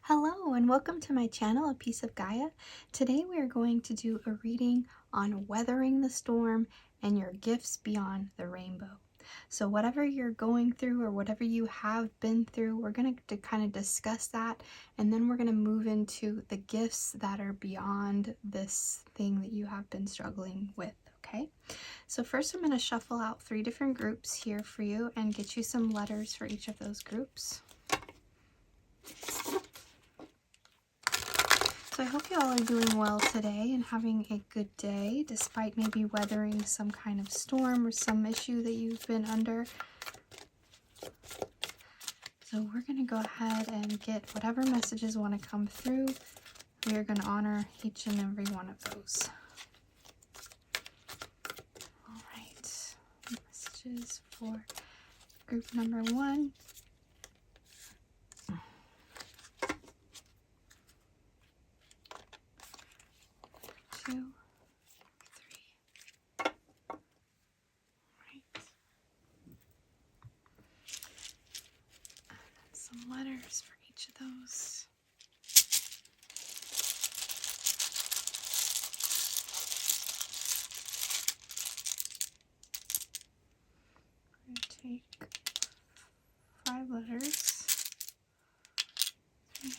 Hello and welcome to my channel, A Piece of Gaia. Today we are going to do a reading on weathering the storm and your gifts beyond the rainbow. So whatever you're going through or whatever you have been through, we're going to kind of discuss that, and then we're going to move into the gifts that are beyond this thing that you have been struggling with. Okay, so first I'm going to shuffle out 3 different groups here for you and get you some letters for each of those groups. So I hope you all are doing well today and having a good day, despite maybe weathering some kind of storm or some issue that you've been under. So we're going to go ahead and get whatever messages want to come through. We are going to honor each and every one of those. All right, messages for group number 1. 2, 3. Right. And then some letters for each of those. We're going to take 5 letters. 3,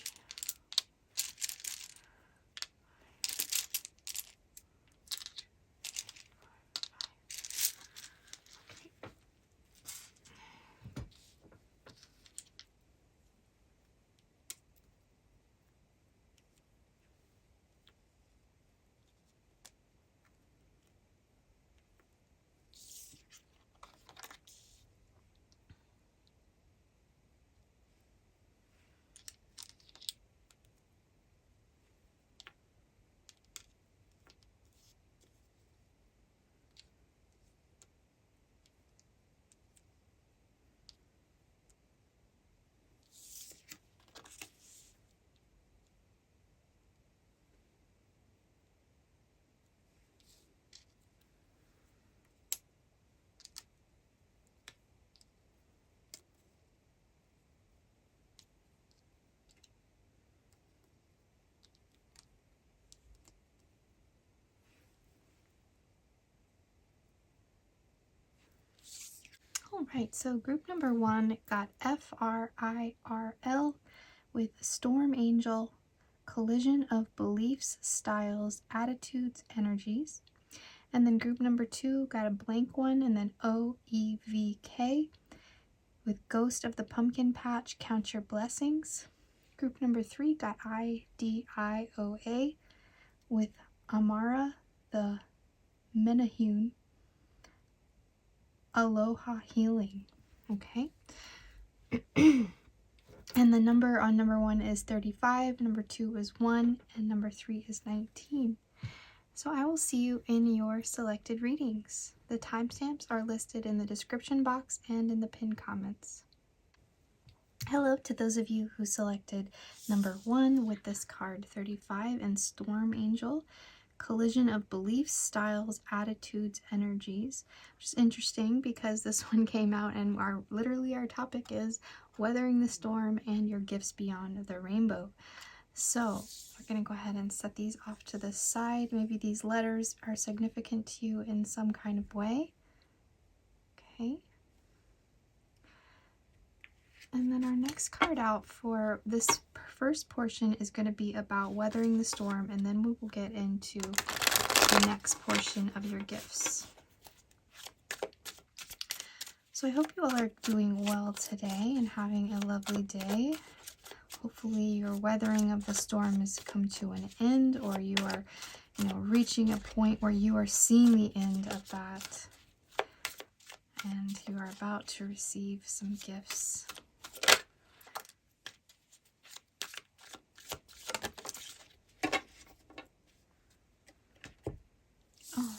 All right, so group number 1 got FRIRL with Storm Angel, Collision of Beliefs, Styles, Attitudes, Energies. And then group number 2 got a blank one, and then OEVK with Ghost of the Pumpkin Patch, Count Your Blessings. Group number 3 got IDIOA with Amara the Menahune, Aloha Healing. Okay. And the number on number 1 is 35, number 2 is 1, and number 3 is 19. So I will see you in your selected readings. The timestamps are listed in the description box and in the pinned comments. Hello to those of you who selected number 1 with this card 35 and Storm Angel. Collision of Beliefs, Styles, Attitudes, Energies, which is interesting because this one came out and literally our topic is weathering the storm and your gifts beyond the rainbow. So we're going to go ahead and set these off to the side. Maybe these letters are significant to you in some kind of way. Okay. And then our next card out for this first portion is going to be about weathering the storm, and then we will get into the next portion of your gifts. So I hope you all are doing well today and having a lovely day. Hopefully your weathering of the storm has come to an end, or you are, reaching a point where you are seeing the end of that, and you are about to receive some gifts. All right.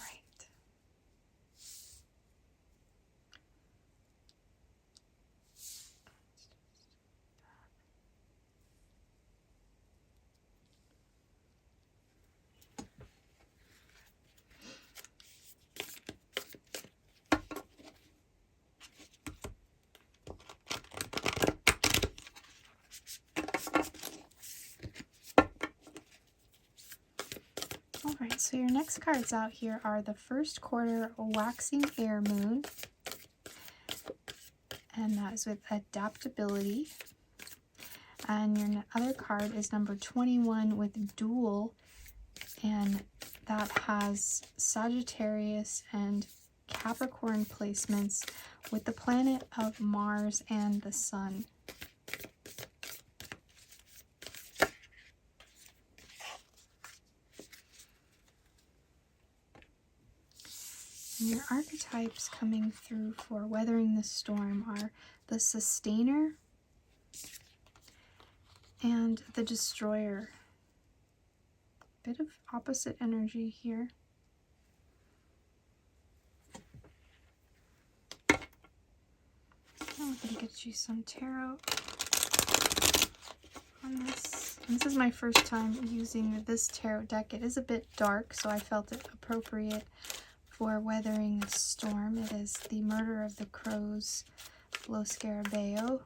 Alright, so your next cards out here are the first quarter waxing air moon, and that is with adaptability. And your other card is number 21 with dual, and that has Sagittarius and Capricorn placements with the planet of Mars and the Sun. And your archetypes coming through for weathering the storm are the Sustainer and the Destroyer. Bit of opposite energy here. I'm going to get you some tarot on this. And this is my first time using this tarot deck. It is a bit dark, so I felt it appropriate for weathering the storm. It is the Murder of the Crows, Lo Scarabeo.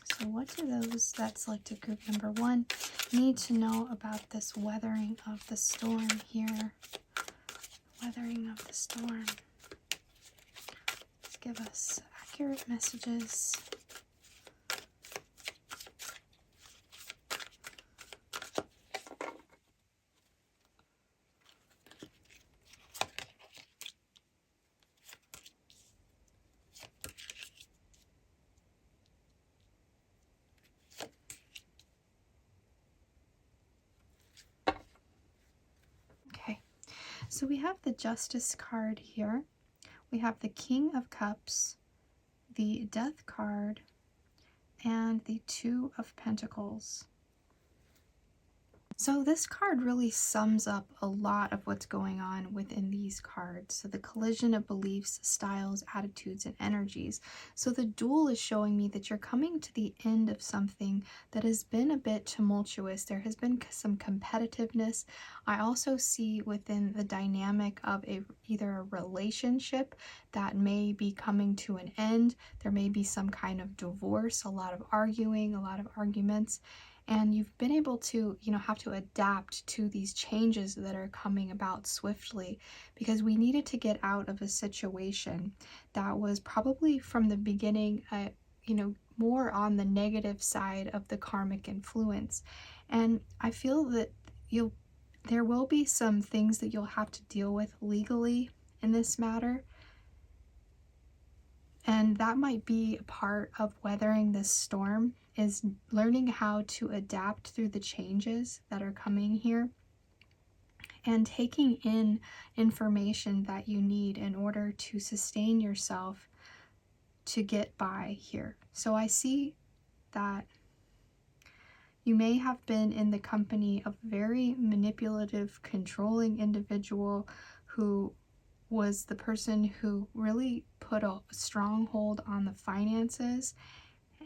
So what do those that selected group number 1 need to know about this weathering of the storm here? Weathering of the storm. Let's give us accurate messages. So we have the Justice card here. We have the King of Cups, the Death card, and the Two of Pentacles. So this card really sums up a lot of what's going on within these cards. So the collision of beliefs, styles, attitudes, and energies. So the Duel is showing me that you're coming to the end of something that has been a bit tumultuous. There has been some competitiveness. I also see within the dynamic of either a relationship that may be coming to an end. There may be some kind of divorce, a lot of arguing, a lot of arguments. And you've been able to, have to adapt to these changes that are coming about swiftly, because we needed to get out of a situation that was probably from the beginning, more on the negative side of the karmic influence. And I feel that there will be some things that you'll have to deal with legally in this matter. And that might be a part of weathering this storm, is learning how to adapt through the changes that are coming here and taking in information that you need in order to sustain yourself to get by here. So I see that you may have been in the company of a very manipulative, controlling individual who was the person who really put a stronghold on the finances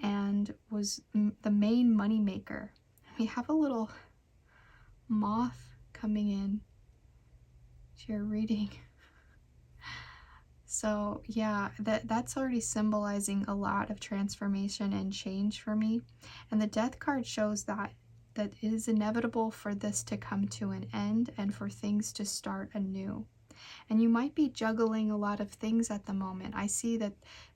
and was the main money maker. We have a little moth coming in to your reading. So yeah, that's already symbolizing a lot of transformation and change for me. And the Death card shows that it is inevitable for this to come to an end and for things to start anew. And you might be juggling a lot of things at the moment. I see that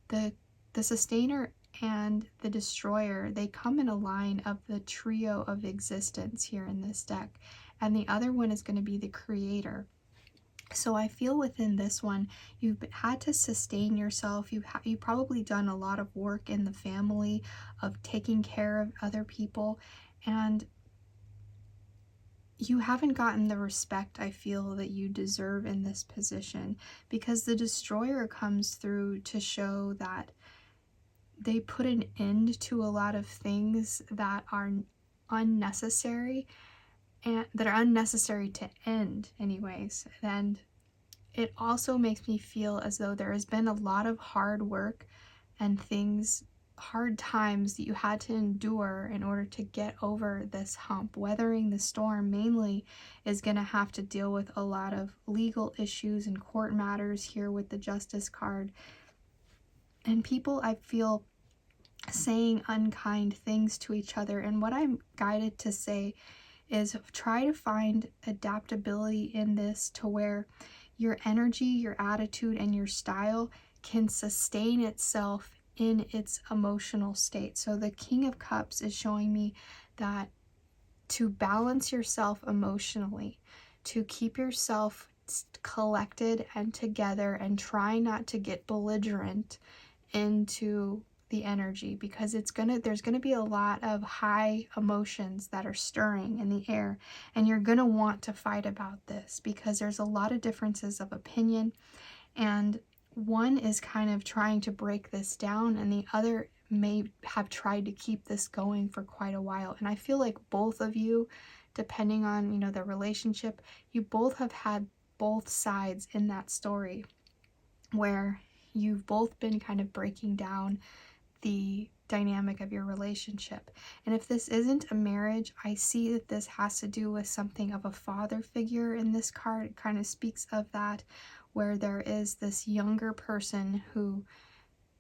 the Sustainer and the Destroyer, they come in a line of the trio of existence here in this deck. And the other one is going to be the Creator. So I feel within this one, you've had to sustain yourself. You've probably done a lot of work in the family of taking care of other people. And you haven't gotten the respect I feel that you deserve in this position, because the Destroyer comes through to show that they put an end to a lot of things that are unnecessary, and that are unnecessary to end anyways. And it also makes me feel as though there has been a lot of hard work and things hard times that you had to endure in order to get over this hump. Weathering the storm mainly is going to have to deal with a lot of legal issues and court matters here with the Justice card. And people, I feel, saying unkind things to each other. And what I'm guided to say is try to find adaptability in this to where your energy, your attitude, and your style can sustain itself in its emotional state. So the King of Cups is showing me that to balance yourself emotionally, to keep yourself collected and together, and try not to get belligerent into the energy, because there's gonna be a lot of high emotions that are stirring in the air, and you're gonna want to fight about this because there's a lot of differences of opinion, and one is kind of trying to break this down and the other may have tried to keep this going for quite a while. And I feel like both of you, depending on, you know, the relationship, you both have had both sides in that story where you've both been kind of breaking down the dynamic of your relationship. And if this isn't a marriage, I see that this has to do with something of a father figure in this card. It kind of speaks of that, where there is this younger person who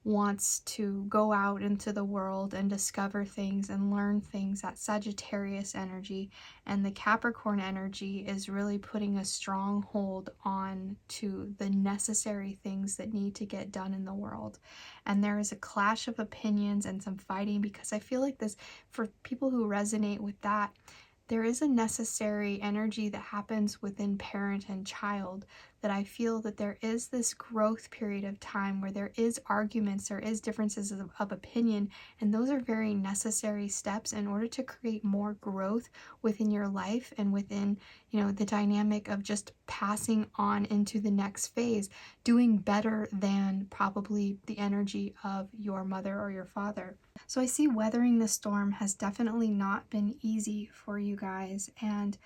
wants to go out into the world and discover things and learn things. That Sagittarius energy, and the Capricorn energy is really putting a strong hold on to the necessary things that need to get done in the world. And there is a clash of opinions and some fighting, because I feel like this, for people who resonate with that, there is a necessary energy that happens within parent and child, that I feel that there is this growth period of time where there is arguments, there is differences of opinion, and those are very necessary steps in order to create more growth within your life and within, you know, the dynamic of just passing on into the next phase, doing better than probably the energy of your mother or your father. So I see weathering the storm has definitely not been easy for you guys, and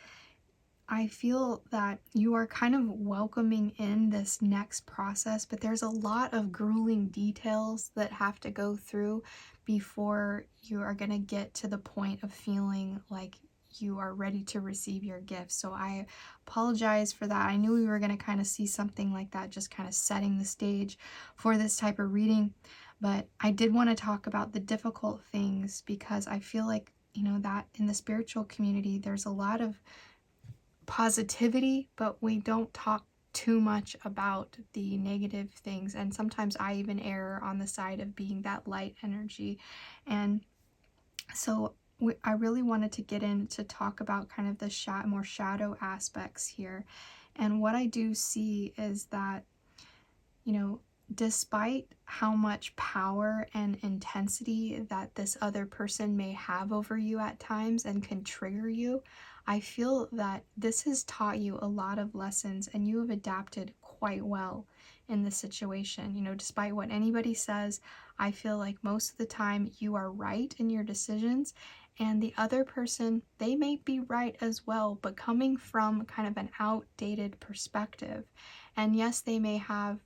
I feel that you are kind of welcoming in this next process, but there's a lot of grueling details that have to go through before you are going to get to the point of feeling like you are ready to receive your gift. So I apologize for that. I knew we were going to kind of see something like that, just kind of setting the stage for this type of reading. But I did want to talk about the difficult things, because I feel like, you know, that in the spiritual community, there's a lot of positivity, but we don't talk too much about the negative things. And sometimes I even err on the side of being that light energy. And so I really wanted to get in to talk about kind of the more shadow aspects here. And what I do see is that, you know, despite how much power and intensity that this other person may have over you at times and can trigger you, I feel that this has taught you a lot of lessons, and you have adapted quite well in this situation. You know, despite what anybody says, I feel like most of the time you are right in your decisions, and the other person, they may be right as well, but coming from kind of an outdated perspective. And yes, they may have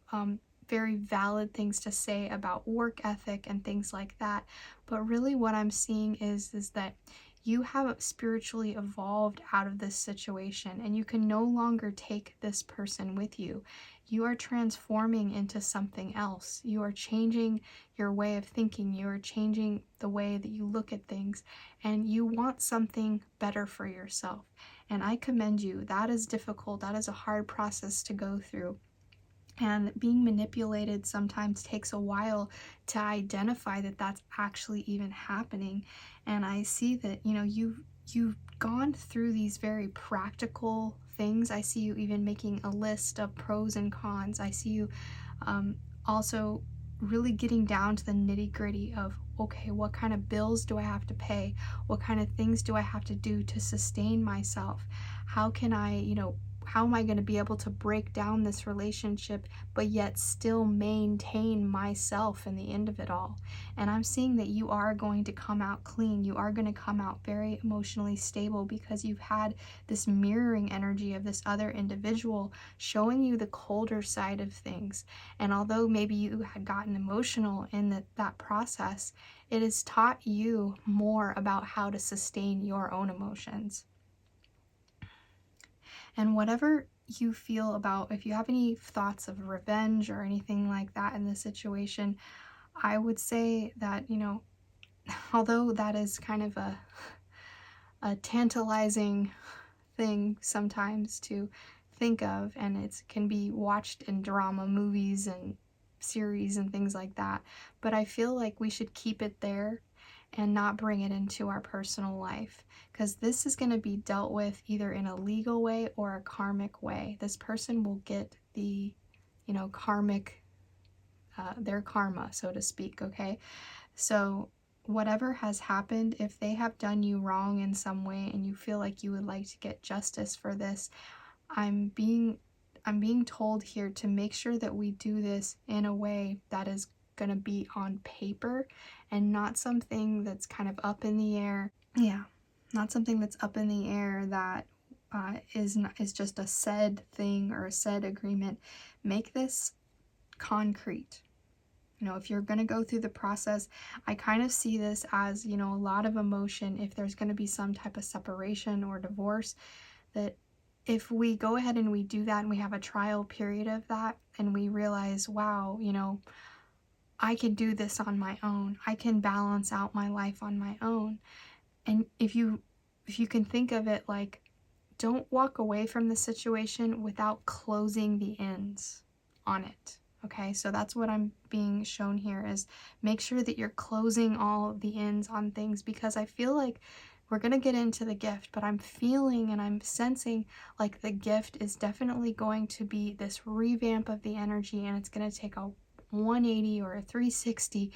very valid things to say about work ethic and things like that, but really what I'm seeing is that you have spiritually evolved out of this situation, and you can no longer take this person with you. You are transforming into something else. You are changing your way of thinking. You are changing the way that you look at things, and you want something better for yourself. And I commend you. That is difficult. That is a hard process to go through. And being manipulated sometimes takes a while to identify that that's actually even happening. And I see that, you know, you've gone through these very practical things. I see you even making a list of pros and cons. I see you also really getting down to the nitty-gritty of, okay, what kind of bills do I have to pay? What kind of things do I have to do to sustain myself? How can I, you know, how am I going to be able to break down this relationship but yet still maintain myself in the end of it all? And I'm seeing that you are going to come out clean. You are going to come out very emotionally stable because you've had this mirroring energy of this other individual showing you the colder side of things. And although maybe you had gotten emotional in that process, it has taught you more about how to sustain your own emotions. And whatever you feel about, if you have any thoughts of revenge or anything like that in this situation, I would say that, you know, although that is kind of a tantalizing thing sometimes to think of, and it can be watched in drama movies and series and things like that, but I feel like we should keep it there and not bring it into our personal life, because this is going to be dealt with either in a legal way or a karmic way. This person will get the, you know, karmic, their karma, so to speak, okay? So whatever has happened, if they have done you wrong in some way and you feel like you would like to get justice for this, I'm being told here to make sure that we do this in a way that is going to be on paper and not something that's kind of up in the air. Yeah, not something that's up in the air that is just a said thing or a said agreement. Make this concrete. You know, if you're going to go through the process, I kind of see this as, you know, a lot of emotion. If there's going to be some type of separation or divorce, that if we go ahead and we do that and we have a trial period of that and we realize, wow, you know, I can do this on my own. I can balance out my life on my own. And if you can think of it like, don't walk away from the situation without closing the ends on it. Okay, so that's what I'm being shown here, is make sure that you're closing all the ends on things, because I feel like we're going to get into the gift, but I'm feeling and I'm sensing like the gift is definitely going to be this revamp of the energy, and it's going to take a 180 or a 360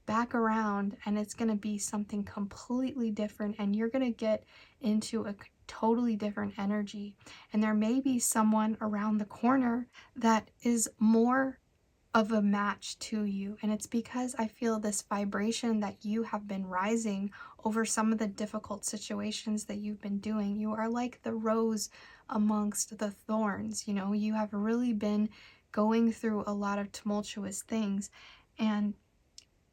back around, and it's going to be something completely different, and you're going to get into a totally different energy. And there may be someone around the corner that is more of a match to you, and it's because I feel this vibration that you have been rising over some of the difficult situations that you've been doing. You are like the rose amongst the thorns. You know, you have really been going through a lot of tumultuous things, and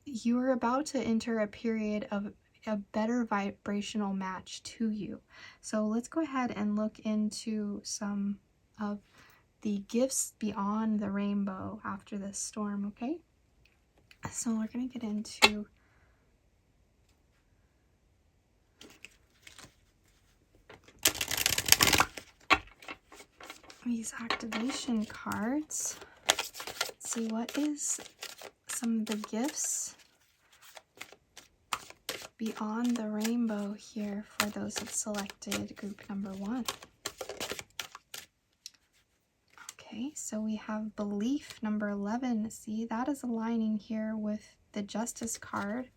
you're about to enter a period of a better vibrational match to you. So let's go ahead and look into some of the gifts beyond the rainbow after this storm, okay? So we're going to get into these activation cards. Let's see, what is some of the gifts beyond the rainbow here for those that selected group number 1. Okay, so we have belief, number 11. See, that is aligning here with the justice card.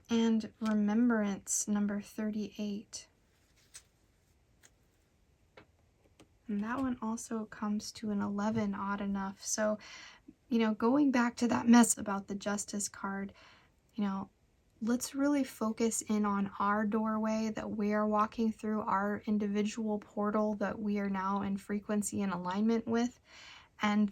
And remembrance, number 38. And that one also comes to an 11, odd enough. So, you know, going back to that mess about the justice card, you know, let's really focus in on our doorway that we are walking through, our individual portal that we are now in frequency and alignment with, and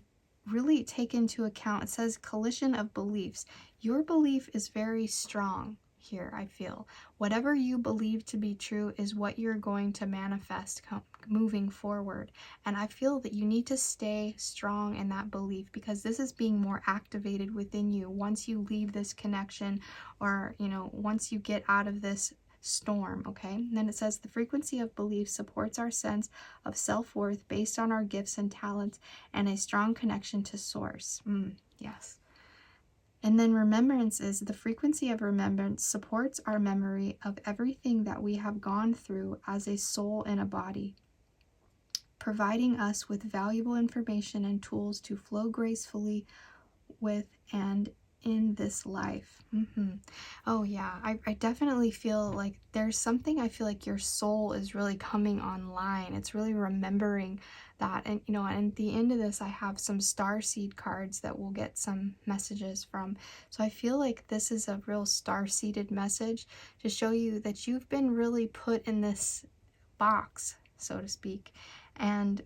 really take into account, it says collision of beliefs. Your belief is very strong here, I feel. Whatever you believe to be true is what you're going to manifest moving forward. And I feel that you need to stay strong in that belief, because this is being more activated within you once you leave this connection, or, you know, once you get out of this storm, okay? And then it says the frequency of belief supports our sense of self-worth based on our gifts and talents and a strong connection to source. Yes. And then remembrance is the frequency of remembrance supports our memory of everything that we have gone through as a soul in a body, providing us with valuable information and tools to flow gracefully with and in this life. Oh yeah, I definitely feel like there's something, I feel like your soul is really coming online. It's really remembering that. And you know, and at the end of this, I have some starseed cards that we'll get some messages from. So I feel like this is a real star-seeded message to show you that you've been really put in this box, so to speak. And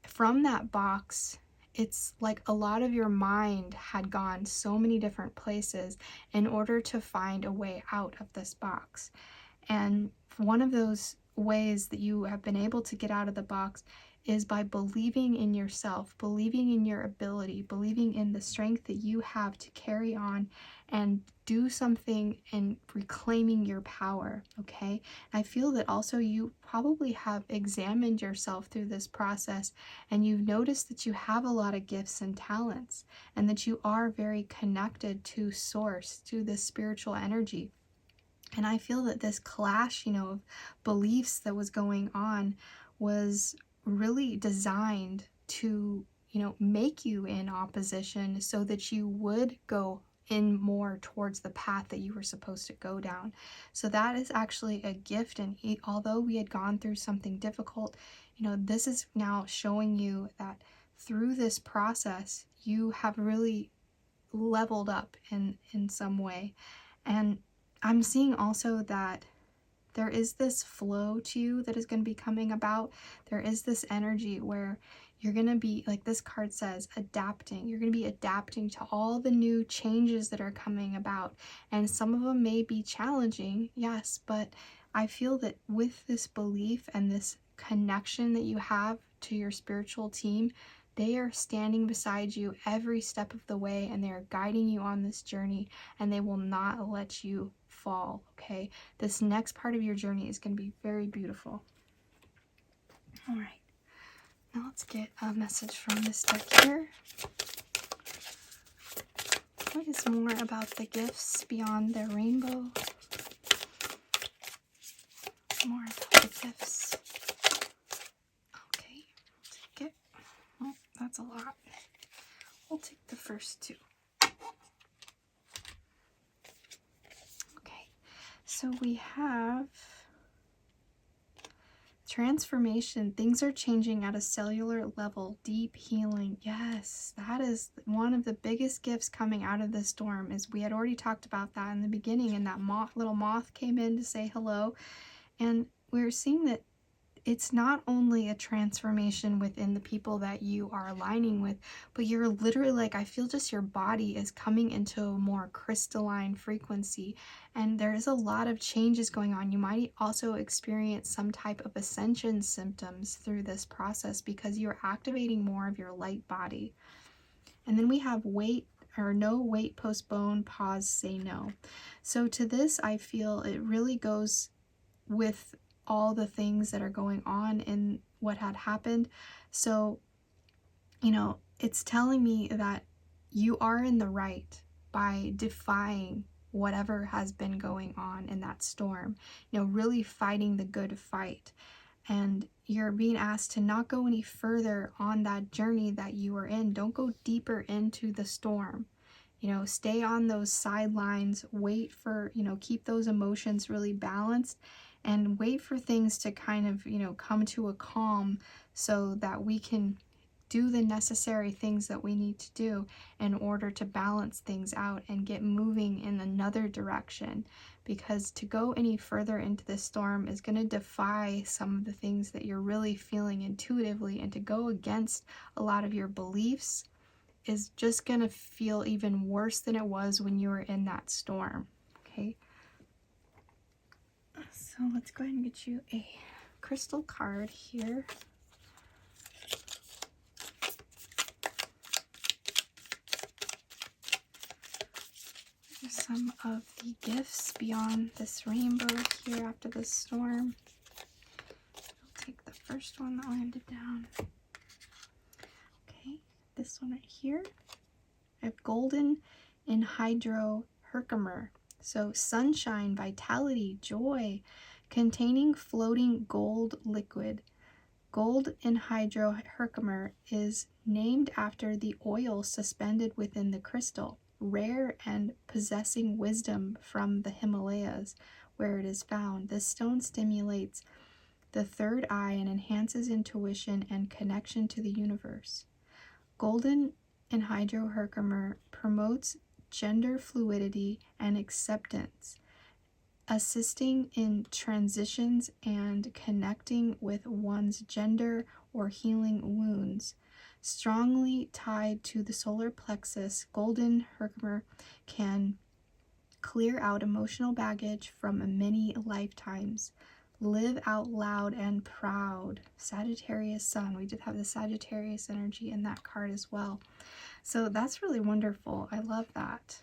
from that box, it's like a lot of your mind had gone so many different places in order to find a way out of this box. And one of those ways that you have been able to get out of the box is by believing in yourself, believing in your ability, believing in the strength that you have to carry on and do something and reclaiming your power, okay? I feel that also you probably have examined yourself through this process and you've noticed that you have a lot of gifts and talents and that you are very connected to source, to this spiritual energy. And I feel that this clash, you know, of beliefs that was going on was really designed to, you know, make you in opposition so that you would go in more towards the path that you were supposed to go down. So that is actually a gift. And although we had gone through something difficult, you know, this is now showing you that through this process, you have really leveled up in some way. And I'm seeing also that there is this flow to you that is going to be coming about. There is this energy where you're going to be, like this card says, adapting. You're going to be adapting to all the new changes that are coming about. And some of them may be challenging, yes, but I feel that with this belief and this connection that you have to your spiritual team, they are standing beside you every step of the way and they are guiding you on this journey and they will not let you fall, okay? This next part of your journey is going to be very beautiful. All right, now let's get a message from this deck here. What is more about the gifts beyond their rainbow? More about the gifts. Okay, take it. Oh, that's a lot. We'll take the first two. Okay, so we have transformation. Things are changing at a cellular level. Deep healing. Yes, that is one of the biggest gifts coming out of this storm. Is we had already talked about that in the beginning, and that little moth came in to say hello. And we're seeing that it's not only a transformation within the people that you are aligning with, but you're literally like, I feel just your body is coming into a more crystalline frequency. And there is a lot of changes going on. You might also experience some type of ascension symptoms through this process because you're activating more of your light body. And then we have wait, or no, wait, postpone, pause, say no. So to this, I feel it really goes with all the things that are going on in what had happened. So, you know, it's telling me that you are in the right by defying whatever has been going on in that storm, you know, really fighting the good fight. And you're being asked to not go any further on that journey that you are in. Don't go deeper into the storm. You know, stay on those sidelines, wait for, you know, keep those emotions really balanced and wait for things to kind of, you know, come to a calm so that we can do the necessary things that we need to do in order to balance things out and get moving in another direction. Because to go any further into this storm is going to defy some of the things that you're really feeling intuitively, and to go against a lot of your beliefs is just going to feel even worse than it was when you were in that storm, okay? So let's go ahead and get you a crystal card here. Some of the gifts beyond this rainbow here after this storm. I'll take the first one that landed down. Okay, this one right here. I have golden anhydro herkimer. So sunshine, vitality, joy, containing floating gold liquid. Gold anhydro herkimer is named after the oil suspended within the crystal. rare and possessing wisdom from the Himalayas, where it is found. This stone stimulates the third eye and enhances intuition and connection to the universe. Golden anhydroherkimer promotes gender fluidity and acceptance, assisting in transitions and connecting with one's gender or healing wounds. Strongly tied to the solar plexus, golden herkimer can clear out emotional baggage from many lifetimes. Live out loud and proud. Sagittarius sun. We did have the Sagittarius energy in that card as well. So that's really wonderful. I love that.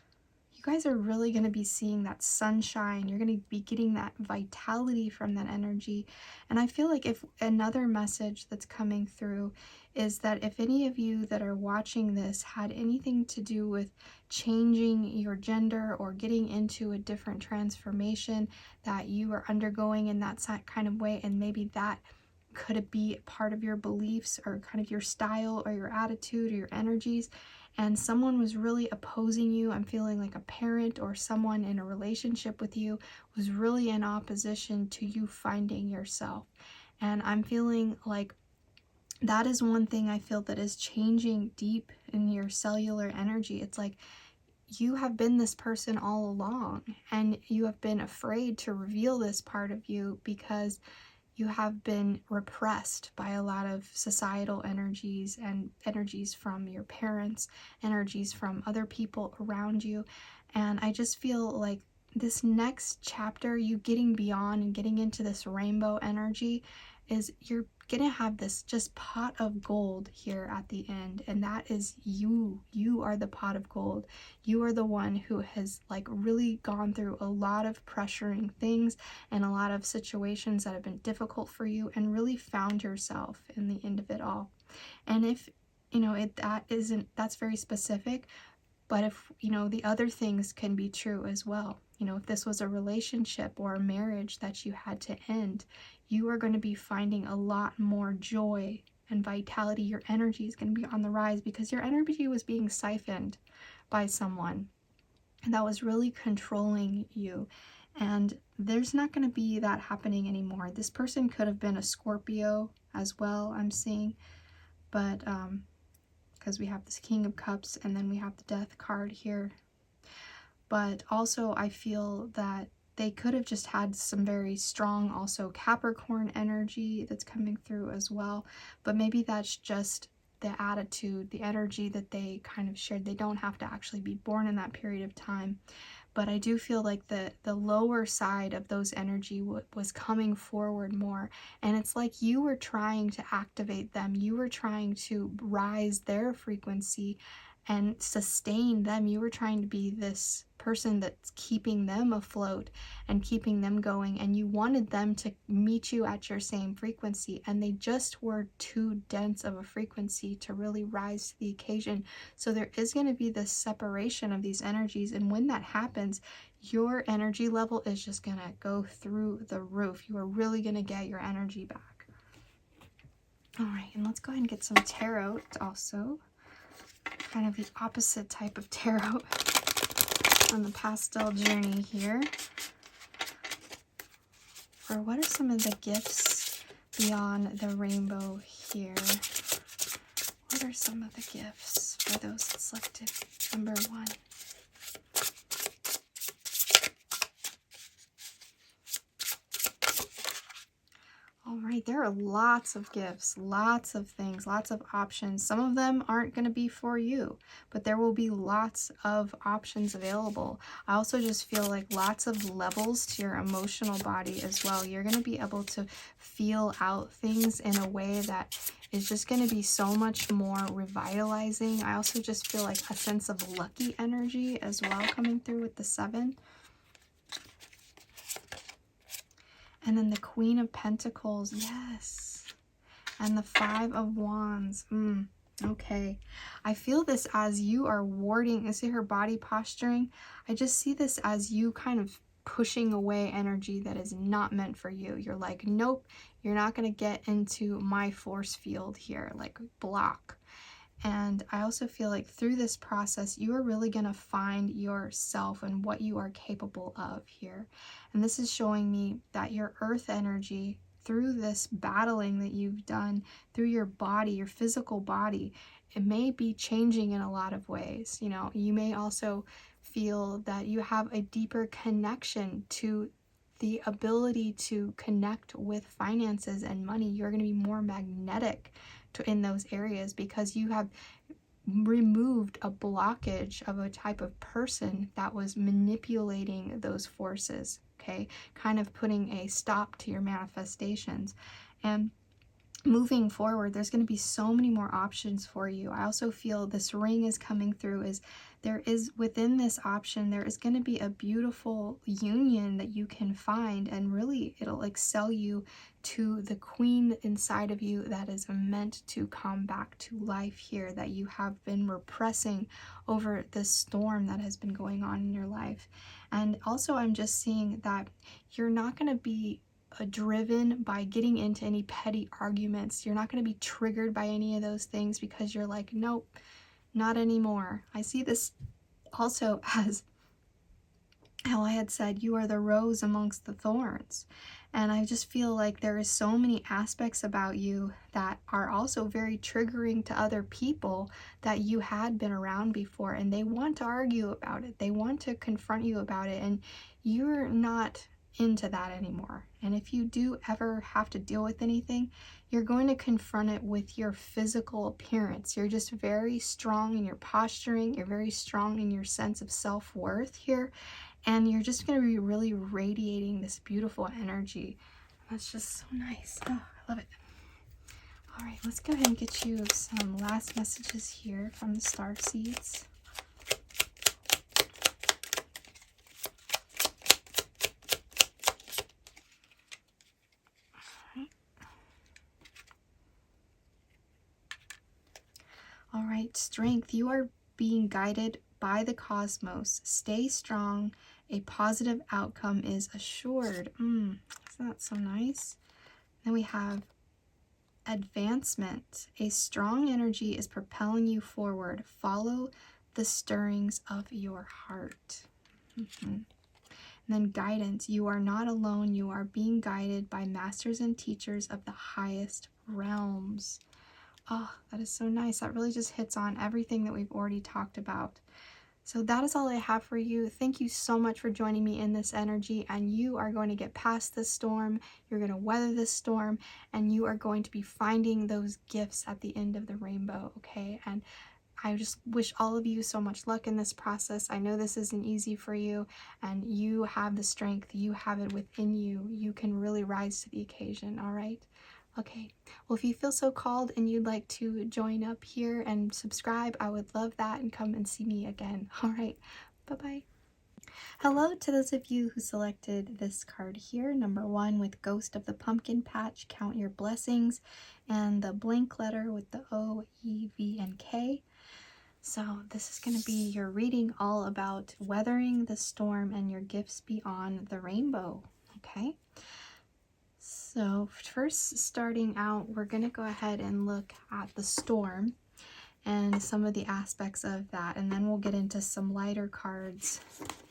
You guys are really going to be seeing that sunshine. You're going to be getting that vitality from that energy. And I feel like if another message that's coming through is that if any of you that are watching this had anything to do with changing your gender or getting into a different transformation that you are undergoing in that kind of way, and maybe that could be part of your beliefs or kind of your style or your attitude or your energies, and someone was really opposing you, I'm feeling like a parent or someone in a relationship with you was really in opposition to you finding yourself. And I'm feeling like that is one thing I feel that is changing deep in your cellular energy. It's like you have been this person all along, and you have been afraid to reveal this part of you because you have been repressed by a lot of societal energies and energies from your parents, energies from other people around you. And I just feel like this next chapter, you getting beyond and getting into this rainbow energy, is you're gonna have this just pot of gold here at the end, and that is you. You are the pot of gold. You are the one who has like really gone through a lot of pressuring things and a lot of situations that have been difficult for you, and really found yourself in the end of it all. And if you know that's very specific, but if you know the other things can be true as well. You know, if this was a relationship or a marriage that you had to end, you are going to be finding a lot more joy and vitality. Your energy is going to be on the rise because your energy was being siphoned by someone that was really controlling you. And there's not going to be that happening anymore. This person could have been a Scorpio as well, I'm seeing. But because we have this King of Cups and then we have the Death card here. But also I feel that they could have just had some very strong also Capricorn energy that's coming through as well. But maybe that's just the attitude, the energy that they kind of shared. They don't have to actually be born in that period of time. But I do feel like the lower side of those energy was coming forward more. And it's like you were trying to activate them. You were trying to rise their frequency and sustain them. You were trying to be this person that's keeping them afloat and keeping them going, and you wanted them to meet you at your same frequency, and they just were too dense of a frequency to really rise to the occasion. So there is going to be this separation of these energies, and when that happens, your energy level is just going to go through the roof. You are really going to get your energy back. All right, and let's go ahead and get some tarot also. Kind of the opposite type of tarot on the pastel journey here. For what are some of the gifts beyond the rainbow here? What are some of the gifts for those that selected number 1? All right, there are lots of gifts, lots of things, lots of options. Some of them aren't going to be for you, but there will be lots of options available. I also just feel like lots of levels to your emotional body as well. You're going to be able to feel out things in a way that is just going to be so much more revitalizing. I also just feel like a sense of lucky energy as well coming through with the 7. And then the Queen of Pentacles, yes. And the 5 of Wands, okay. I feel this as you are warding, I see her body posturing. I just see this as you kind of pushing away energy that is not meant for you. You're like, nope, you're not going to get into my force field here, like block. And I also feel like through this process, you are really going to find yourself and what you are capable of here. And this is showing me that your earth energy, through this battling that you've done, through your body, your physical body, it may be changing in a lot of ways. You know, you may also feel that you have a deeper connection to the ability to connect with finances and money. You're going to be more magnetic in those areas because you have removed a blockage of a type of person that was manipulating those forces, okay? Kind of putting a stop to your manifestations. And moving forward, there's going to be so many more options for you. I also feel this ring is coming through, is there is within this option, there is going to be a beautiful union that you can find, and really it'll excel you to the queen inside of you that is meant to come back to life here, that you have been repressing over this storm that has been going on in your life. And also I'm just seeing that you're not going to be driven by getting into any petty arguments. You're not going to be triggered by any of those things because you're like, nope, not anymore. I see this also as how I had said, you are the rose amongst the thorns. And I just feel like there is so many aspects about you that are also very triggering to other people that you had been around before, and they want to argue about it. They want to confront you about it, and you're not into that anymore. And if you do ever have to deal with anything, you're going to confront it with your physical appearance. You're just very strong in your posturing. You're very strong in your sense of self-worth here. And you're just going to be really radiating this beautiful energy. That's just so nice. Oh, I love it. All right, let's go ahead and get you some last messages here from the star seeds. All right, strength. You are being guided by the cosmos. Stay strong. A positive outcome is assured. Isn't that so nice? Then we have advancement. A strong energy is propelling you forward. Follow the stirrings of your heart. And then guidance. You are not alone. You are being guided by masters and teachers of the highest realms. Oh, that is so nice. That really just hits on everything that we've already talked about. So that is all I have for you. Thank you so much for joining me in this energy, and you are going to get past this storm. You're going to weather this storm, and you are going to be finding those gifts at the end of the rainbow, okay? And I just wish all of you so much luck in this process. I know this isn't easy for you, and you have the strength. You have it within you. You can really rise to the occasion, all right? Okay, well, if you feel so called and you'd like to join up here and subscribe, I would love that, and come and see me again. All right, bye-bye. Hello to those of you who selected this card here, number 1 with Ghost of the Pumpkin Patch, Count Your Blessings, and the blank letter with the O, E, V, and K. So this is going to be your reading all about weathering the storm and your gifts beyond the rainbow, okay? So first, starting out, we're going to go ahead and look at the storm and some of the aspects of that, and then we'll get into some lighter cards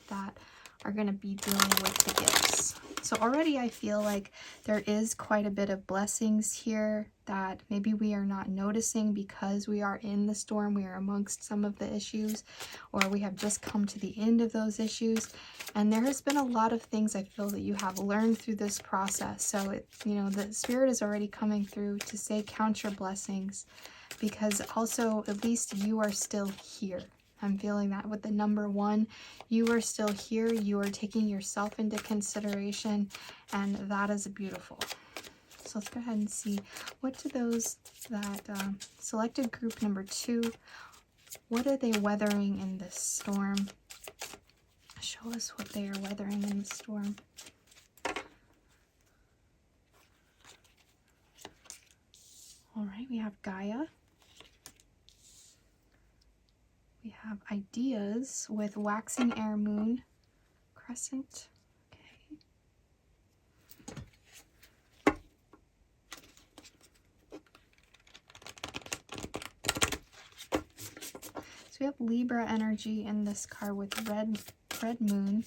that are going to be dealing with the gifts. So already I feel like there is quite a bit of blessings here that maybe we are not noticing because we are in the storm, we are amongst some of the issues, or we have just come to the end of those issues. And there has been a lot of things I feel that you have learned through this process. So, the Spirit is already coming through to say count your blessings, because also at least you are still here. I'm feeling that with the number 1, you are still here, you are taking yourself into consideration, and that is beautiful. So let's go ahead and see, what do those that selected group number 2, what are they weathering in this storm? Show us what they are weathering in the storm. All right, we have Gaia. We have ideas with waxing air moon crescent. Okay. we have Libra energy in this card with red moon.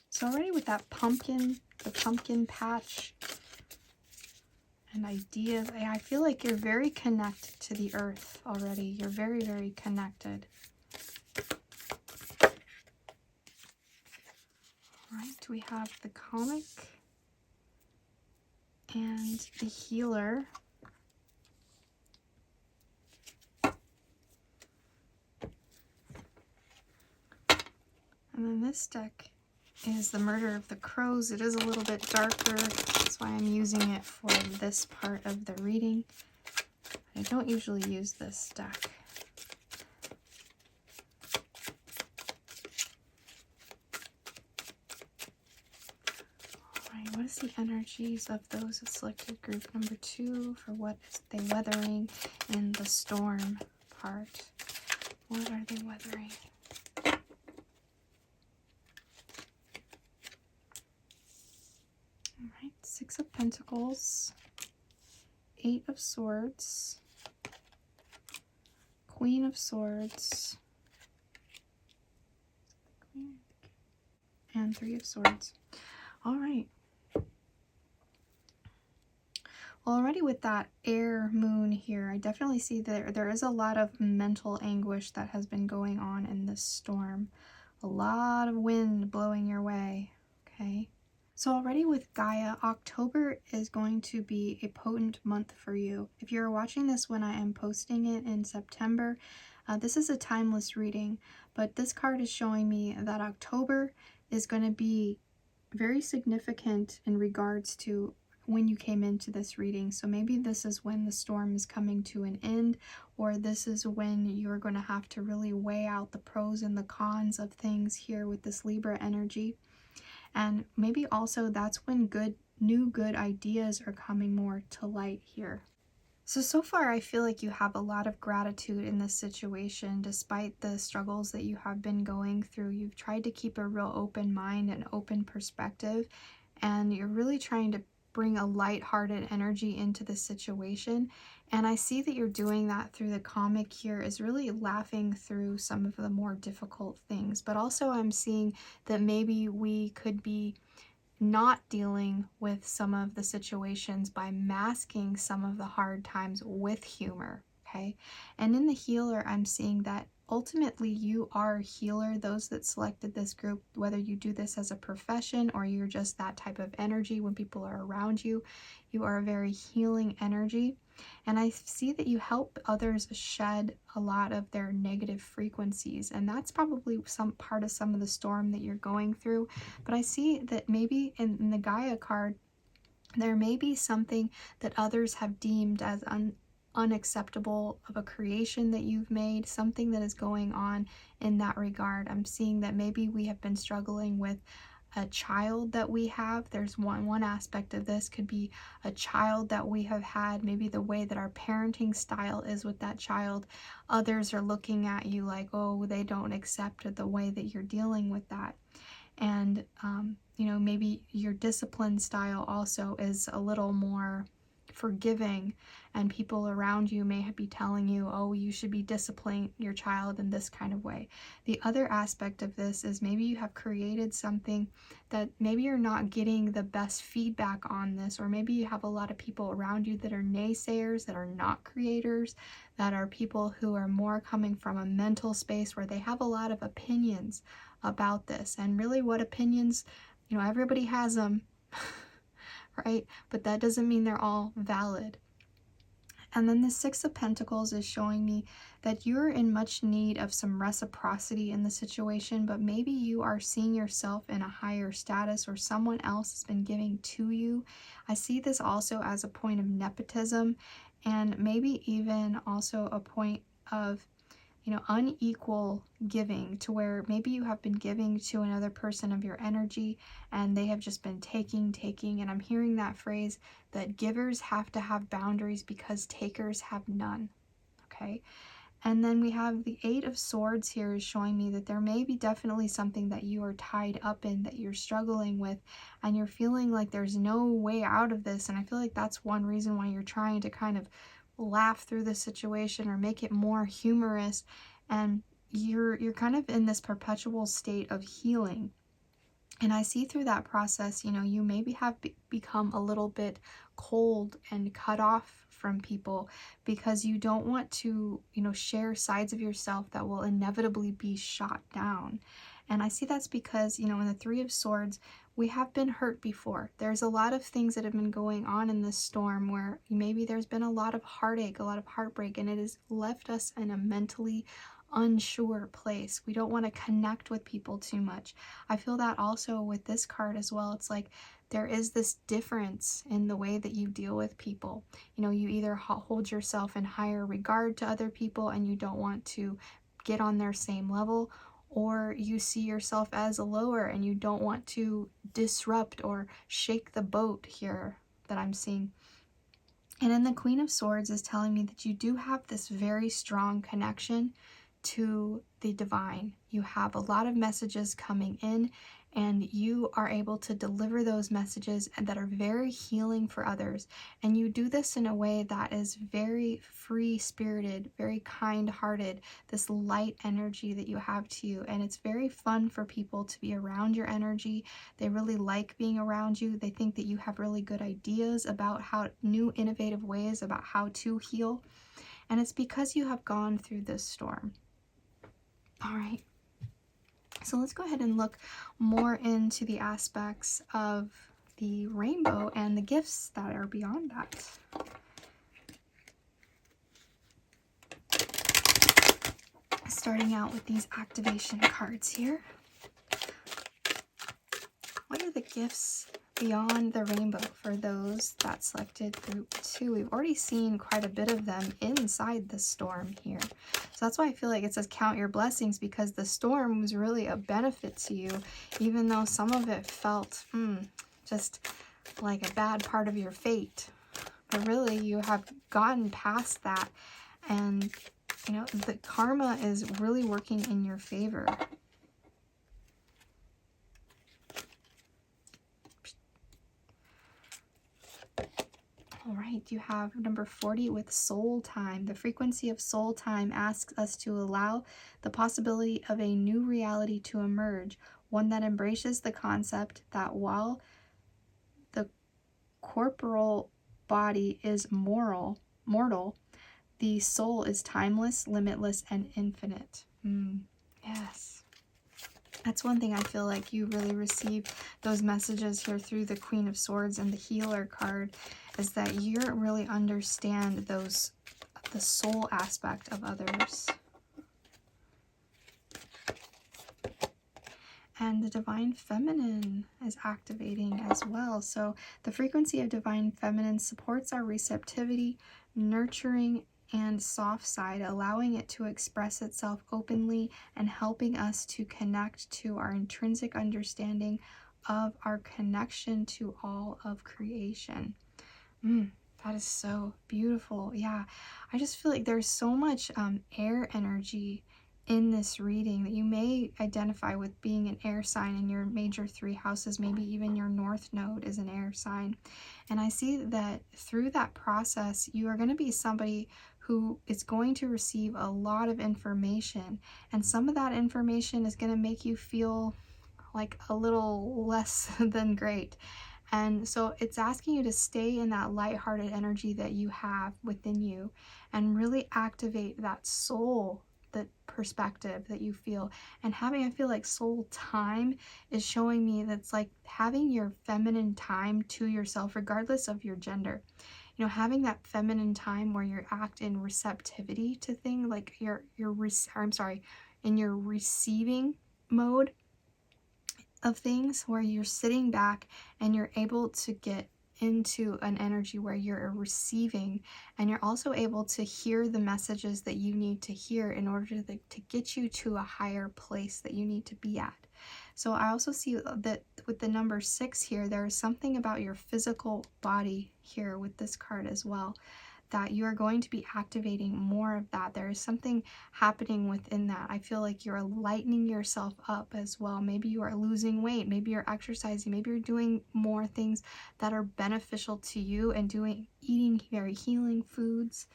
So already with that pumpkin, the pumpkin patch and ideas, I feel like you're very connected to the earth already. You're very, very connected. All right, we have the comic and the healer. And then this deck is the Murder of the Crows. It is a little bit darker. That's why I'm using it for this part of the reading. I don't usually use this deck. Alright, what is the energies of those that selected group number 2 for what is they weathering in the storm part? What are they weathering? Alright, 6 of Pentacles, 8 of Swords, Queen of Swords, and 3 of Swords. Alright. Well, already with that air moon here, I definitely see that there is a lot of mental anguish that has been going on in this storm. A lot of wind blowing your way, okay? So already with Gaia, October is going to be a potent month for you. If you're watching this when I am posting it in September, this is a timeless reading, but this card is showing me that October is going to be very significant in regards to when you came into this reading. So maybe this is when the storm is coming to an end, or this is when you're going to have to really weigh out the pros and the cons of things here with this Libra energy. And maybe also that's when new good ideas are coming more to light here. So far I feel like you have a lot of gratitude in this situation. Despite the struggles that you have been going through, you've tried to keep a real open mind and open perspective, and you're really trying to bring a light-hearted energy into the situation. And I see that you're doing that through the comic here, is really laughing through some of the more difficult things. But also I'm seeing that maybe we could be not dealing with some of the situations by masking some of the hard times with humor, okay? And in the healer, I'm seeing that ultimately you are a healer. Those that selected this group, whether you do this as a profession or you're just that type of energy when people are around you, you are a very healing energy. And I see that you help others shed a lot of their negative frequencies, and that's probably some part of some of the storm that you're going through. But I see that maybe in the Gaia card, there may be something that others have deemed as unacceptable of a creation that you've made, something that is going on in that regard. I'm seeing that maybe we have been struggling with a child that we have. There's one aspect of this could be a child that we have had, maybe the way that our parenting style is with that child. Others are looking at you like, oh, they don't accept the way that you're dealing with that. And you know, maybe your discipline style also is a little more forgiving, and people around you may be telling you, oh, you should be disciplining your child in this kind of way. The other aspect of this is maybe you have created something that maybe you're not getting the best feedback on this, or maybe you have a lot of people around you that are naysayers, that are not creators, that are people who are more coming from a mental space where they have a lot of opinions about this. And really, what opinions, you know, everybody has them. Right? But that doesn't mean they're all valid. And then the 6 of Pentacles is showing me that you're in much need of some reciprocity in the situation, but maybe you are seeing yourself in a higher status, or someone else has been giving to you. I see this also as a point of nepotism, and maybe even also a point of, you know, unequal giving, to where maybe you have been giving to another person of your energy and they have just been taking. And I'm hearing that phrase that givers have to have boundaries because takers have none, okay? And then we have the Eight of Swords here is showing me that there may be definitely something that you are tied up in, that you're struggling with, and you're feeling like there's no way out of this. And I feel like that's one reason why you're trying to kind of laugh through the situation or make it more humorous. And you're kind of in this perpetual state of healing. And I see through that process, you know, you maybe have become a little bit cold and cut off from people because you don't want to, you know, share sides of yourself that will inevitably be shot down. And I see that's because, you know, in the Three of Swords, we have been hurt before. There's a lot of things that have been going on in this storm where maybe there's been a lot of heartache, a lot of heartbreak, and it has left us in a mentally unsure place. We don't want to connect with people too much. I feel that also with this card as well. It's like there is this difference in the way that you deal with people. You know, you either hold yourself in higher regard to other people and you don't want to get on their same level, or you see yourself as a lower and you don't want to disrupt or shake the boat here that I'm seeing. And then the Queen of Swords is telling me that you do have this very strong connection to the divine. You have a lot of messages coming in and you are able to deliver those messages that are very healing for others. And you do this in a way that is very free-spirited, very kind-hearted, this light energy that you have to you. And it's very fun for people to be around your energy. They really like being around you. They think that you have really good ideas about how new innovative ways about how to heal. And it's because you have gone through this storm. All right, so let's go ahead and look more into the aspects of the rainbow and the gifts that are beyond that. Starting out with these activation cards here. What are the gifts beyond the rainbow for those that selected group 2? We've already seen quite a bit of them inside the storm here. So that's why I feel like it says count your blessings, because the storm was really a benefit to you, even though some of it felt just like a bad part of your fate. But really, you have gotten past that, and you know, the karma is really working in your favor. All right, you have number 40 with soul time. The frequency of soul time asks us to allow the possibility of a new reality to emerge, one that embraces the concept that while the corporal body is mortal, the soul is timeless, limitless, and infinite. Yes. That's one thing I feel like you really receive those messages here through the Queen of Swords and the Healer card, is that you really understand the soul aspect of others. And the Divine Feminine is activating as well. So the frequency of Divine Feminine supports our receptivity, nurturing, and soft side, allowing it to express itself openly and helping us to connect to our intrinsic understanding of our connection to all of creation. That is so beautiful. Yeah, I just feel like there's so much air energy in this reading that you may identify with being an air sign in your major 3 houses. Maybe even your north node is an air sign. And I see that through that process, you are going to be somebody who is going to receive a lot of information. And some of that information is going to make you feel like a little less than great. And so it's asking you to stay in that lighthearted energy that you have within you and really activate that soul, the perspective that you feel. And I feel like soul time is showing me that's like having your feminine time to yourself, regardless of your gender. You know, having that feminine time where you act in receptivity to things, like in your receiving mode of things, where you're sitting back and you're able to get into an energy where you're receiving, and you're also able to hear the messages that you need to hear in order to get you to a higher place that you need to be at. So I also see that with the number 6 here, there is something about your physical body here with this card as well that you are going to be activating more of that. There is something happening within that. I feel like you're lightening yourself up as well. Maybe you are losing weight, maybe you're exercising, maybe you're doing more things that are beneficial to you and eating very healing foods.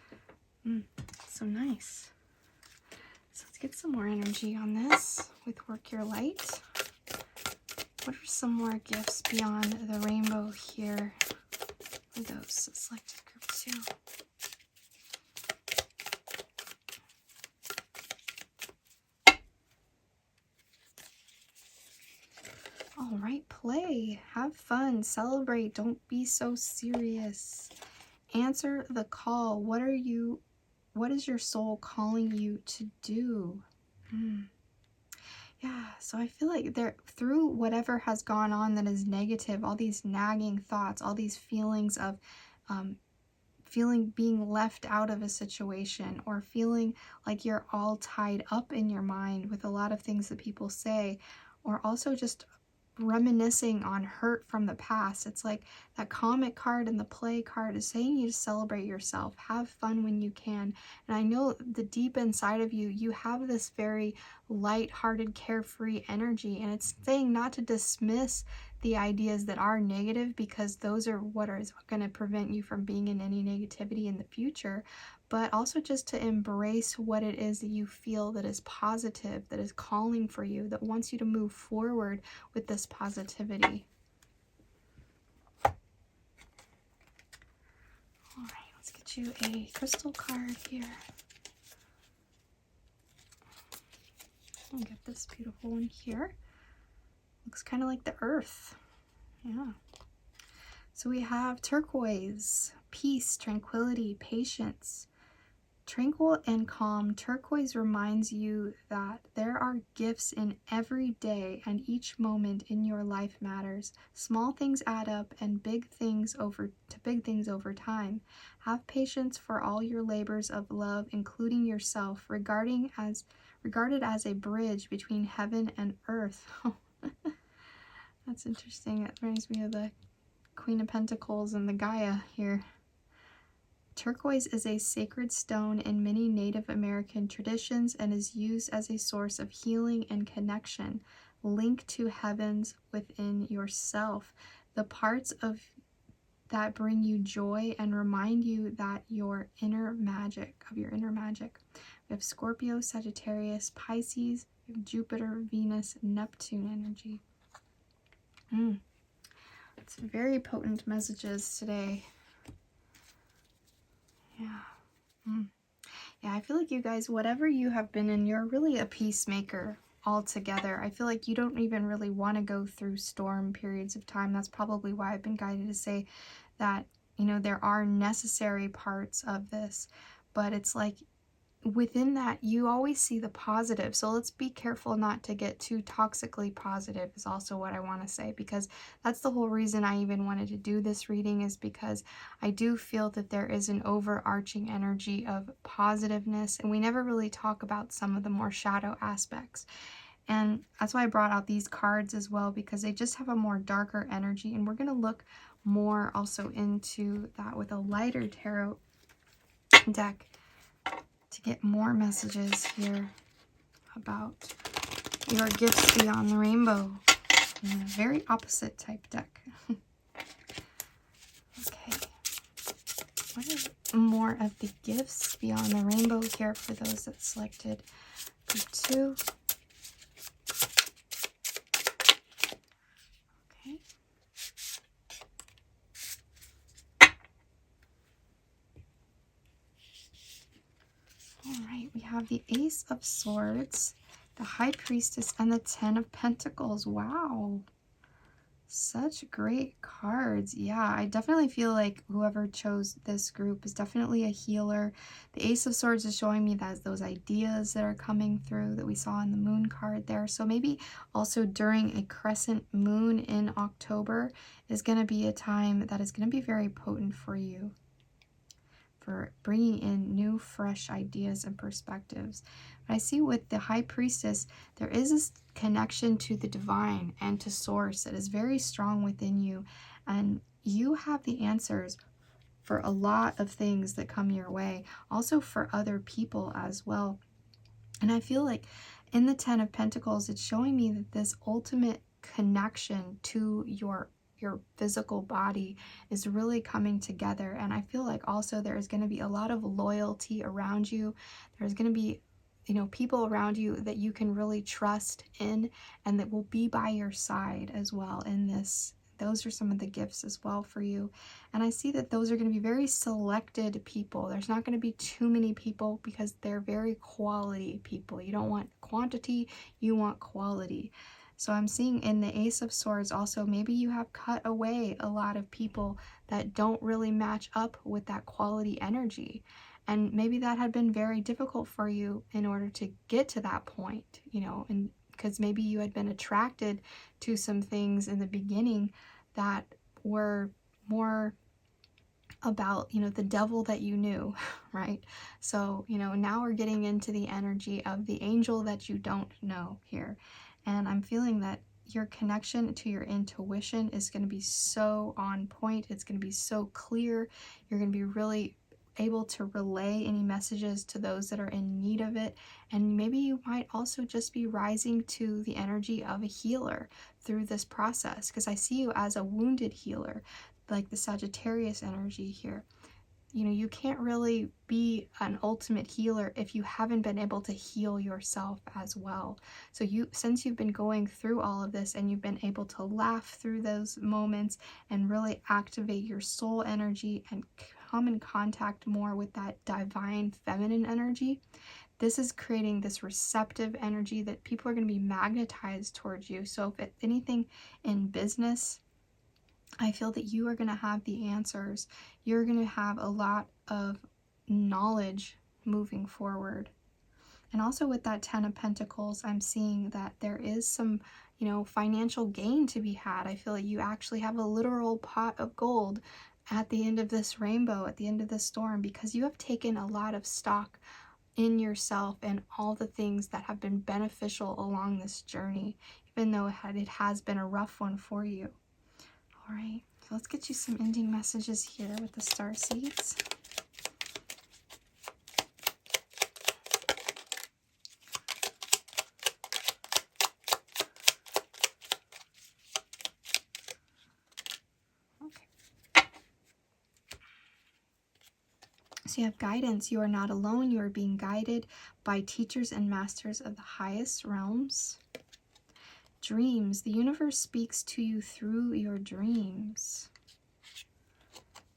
So nice. So let's get some more energy on this with Work Your Light. What are some more gifts beyond the rainbow here for those selected group 2? All right, play, have fun, celebrate, don't be so serious. Answer the call. What is your soul calling you to do? Yeah, so I feel like through whatever has gone on that is negative, all these nagging thoughts, all these feelings of being left out of a situation, or feeling like you're all tied up in your mind with a lot of things that people say, or also just reminiscing on hurt from the past. It's like that comic card and the play card is saying you to celebrate yourself, have fun when you can. And I know the deep inside of you, you have this very light-hearted, carefree energy, and it's saying not to dismiss the ideas that are negative, because those are what is going to prevent you from being in any negativity in the future, but also just to embrace what it is that you feel that is positive, that is calling for you, that wants you to move forward with this positivity. All right, let's get you a crystal card here. I'll get this beautiful one here. Looks kind of like the earth. Yeah. So we have turquoise, peace, tranquility, patience. Tranquil and calm, turquoise reminds you that there are gifts in every day, and each moment in your life matters. Small things add up, and big things over time. Have patience for all your labors of love, including yourself, regarded as a bridge between heaven and earth. That's interesting. That reminds me of the Queen of Pentacles and the Gaia here. Turquoise is a sacred stone in many Native American traditions and is used as a source of healing and connection. Link to heavens within yourself, the parts of that bring you joy and remind you that your inner magic. We have Scorpio, Sagittarius, Pisces, we have Jupiter, Venus, Neptune energy. It's very potent messages today. Yeah. Yeah, I feel like you guys, whatever you have been in, you're really a peacemaker altogether. I feel like you don't even really want to go through storm periods of time. That's probably why I've been guided to say that, you know, there are necessary parts of this, but it's like within that you always see the positive. So let's be careful not to get too toxically positive is also what I want to say, because that's the whole reason I even wanted to do this reading, is because I do feel that there is an overarching energy of positiveness, and we never really talk about some of the more shadow aspects. And that's why I brought out these cards as well, because they just have a more darker energy, and we're going to look more also into that with a lighter tarot deck to get more messages here about your gifts beyond the rainbow. In a very opposite type deck. Okay. What are more of the gifts beyond the rainbow here for those that selected group 2? Okay. Alright, we have the Ace of Swords, the High Priestess, and the 10 of Pentacles. Wow. Such great cards. Yeah, I definitely feel like whoever chose this group is definitely a healer. The Ace of Swords is showing me that those ideas that are coming through that we saw in the moon card there. So maybe also during a crescent moon in October is going to be a time that is going to be very potent for you, for bringing in new, fresh ideas and perspectives. But I see with the High Priestess, there is this connection to the divine and to source that is very strong within you, and you have the answers for a lot of things that come your way, also for other people as well. And I feel like in the Ten of Pentacles, it's showing me that this ultimate connection to your physical body is really coming together. And I feel like also there is going to be a lot of loyalty around you. There's going to be, you know, people around you that you can really trust in and that will be by your side as well in this. Those are some of the gifts as well for you. And I see that those are going to be very selected people. There's not going to be too many people because they're very quality people. You don't want quantity, you want quality. So I'm seeing in the Ace of Swords also, maybe you have cut away a lot of people that don't really match up with that quality energy. And maybe that had been very difficult for you in order to get to that point, you know, and because maybe you had been attracted to some things in the beginning that were more about, you know, the devil that you knew, right? So, you know, now we're getting into the energy of the angel that you don't know here. And I'm feeling that your connection to your intuition is going to be so on point. It's going to be so clear. You're going to be really able to relay any messages to those that are in need of it. And maybe you might also just be rising to the energy of a healer through this process, because I see you as a wounded healer, like the Sagittarius energy here. You know, you can't really be an ultimate healer if you haven't been able to heal yourself as well. So since you've been going through all of this and you've been able to laugh through those moments and really activate your soul energy and come in contact more with that divine feminine energy, this is creating this receptive energy that people are going to be magnetized towards you. So if anything in business, I feel that you are going to have the answers. You're going to have a lot of knowledge moving forward. And also with that Ten of Pentacles, I'm seeing that there is some, you know, financial gain to be had. I feel like you actually have a literal pot of gold at the end of this rainbow, at the end of this storm, because you have taken a lot of stock in yourself and all the things that have been beneficial along this journey, even though it has been a rough one for you. All right, so let's get you some ending messages here with the star seeds. So you have guidance. You are not alone. You are being guided by teachers and masters of the highest realms. Dreams. The universe speaks to you through your dreams.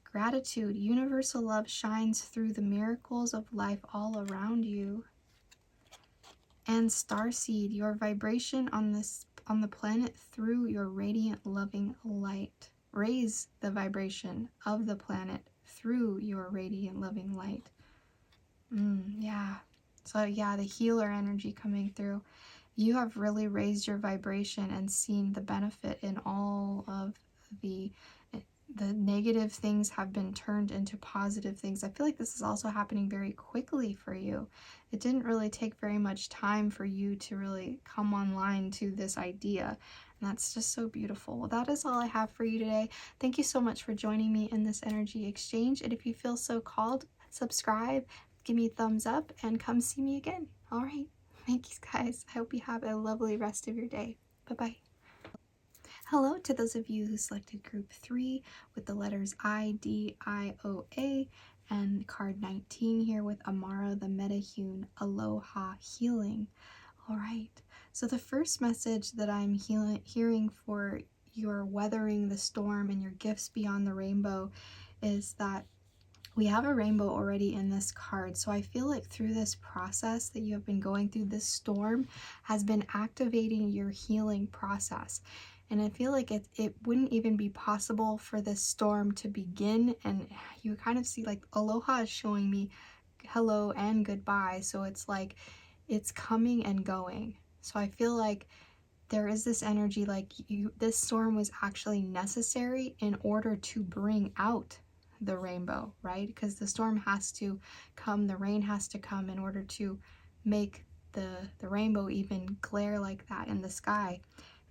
Gratitude. Universal love shines through the miracles of life all around you. And starseed. Your vibration on the planet through your radiant loving light. Raise the vibration of the planet through your radiant loving light. Yeah. So yeah, the healer energy coming through. You have really raised your vibration and seen the benefit in all of the negative things have been turned into positive things. I feel like this is also happening very quickly for you. It didn't really take very much time for you to really come online to this idea. And that's just so beautiful. Well, that is all I have for you today. Thank you so much for joining me in this energy exchange. And if you feel so called, subscribe, give me a thumbs up, and come see me again. All right. Thank you, guys. I hope you have a lovely rest of your day. Bye-bye. Hello to those of you who selected group 3 with the letters IDIOA and card 19 here with Amara the Metahune Aloha Healing. All right, so the first message that I'm hearing for your weathering the storm and your gifts beyond the rainbow is that we have a rainbow already in this card. So I feel like through this process that you have been going through, this storm has been activating your healing process. And I feel like it wouldn't even be possible for this storm to begin. And you kind of see like aloha is showing me hello and goodbye. So it's like it's coming and going. So I feel like there is this energy like this storm was actually necessary in order to bring out the rainbow, right? Because the storm has to come, the rain has to come in order to make the rainbow even glare like that in the sky.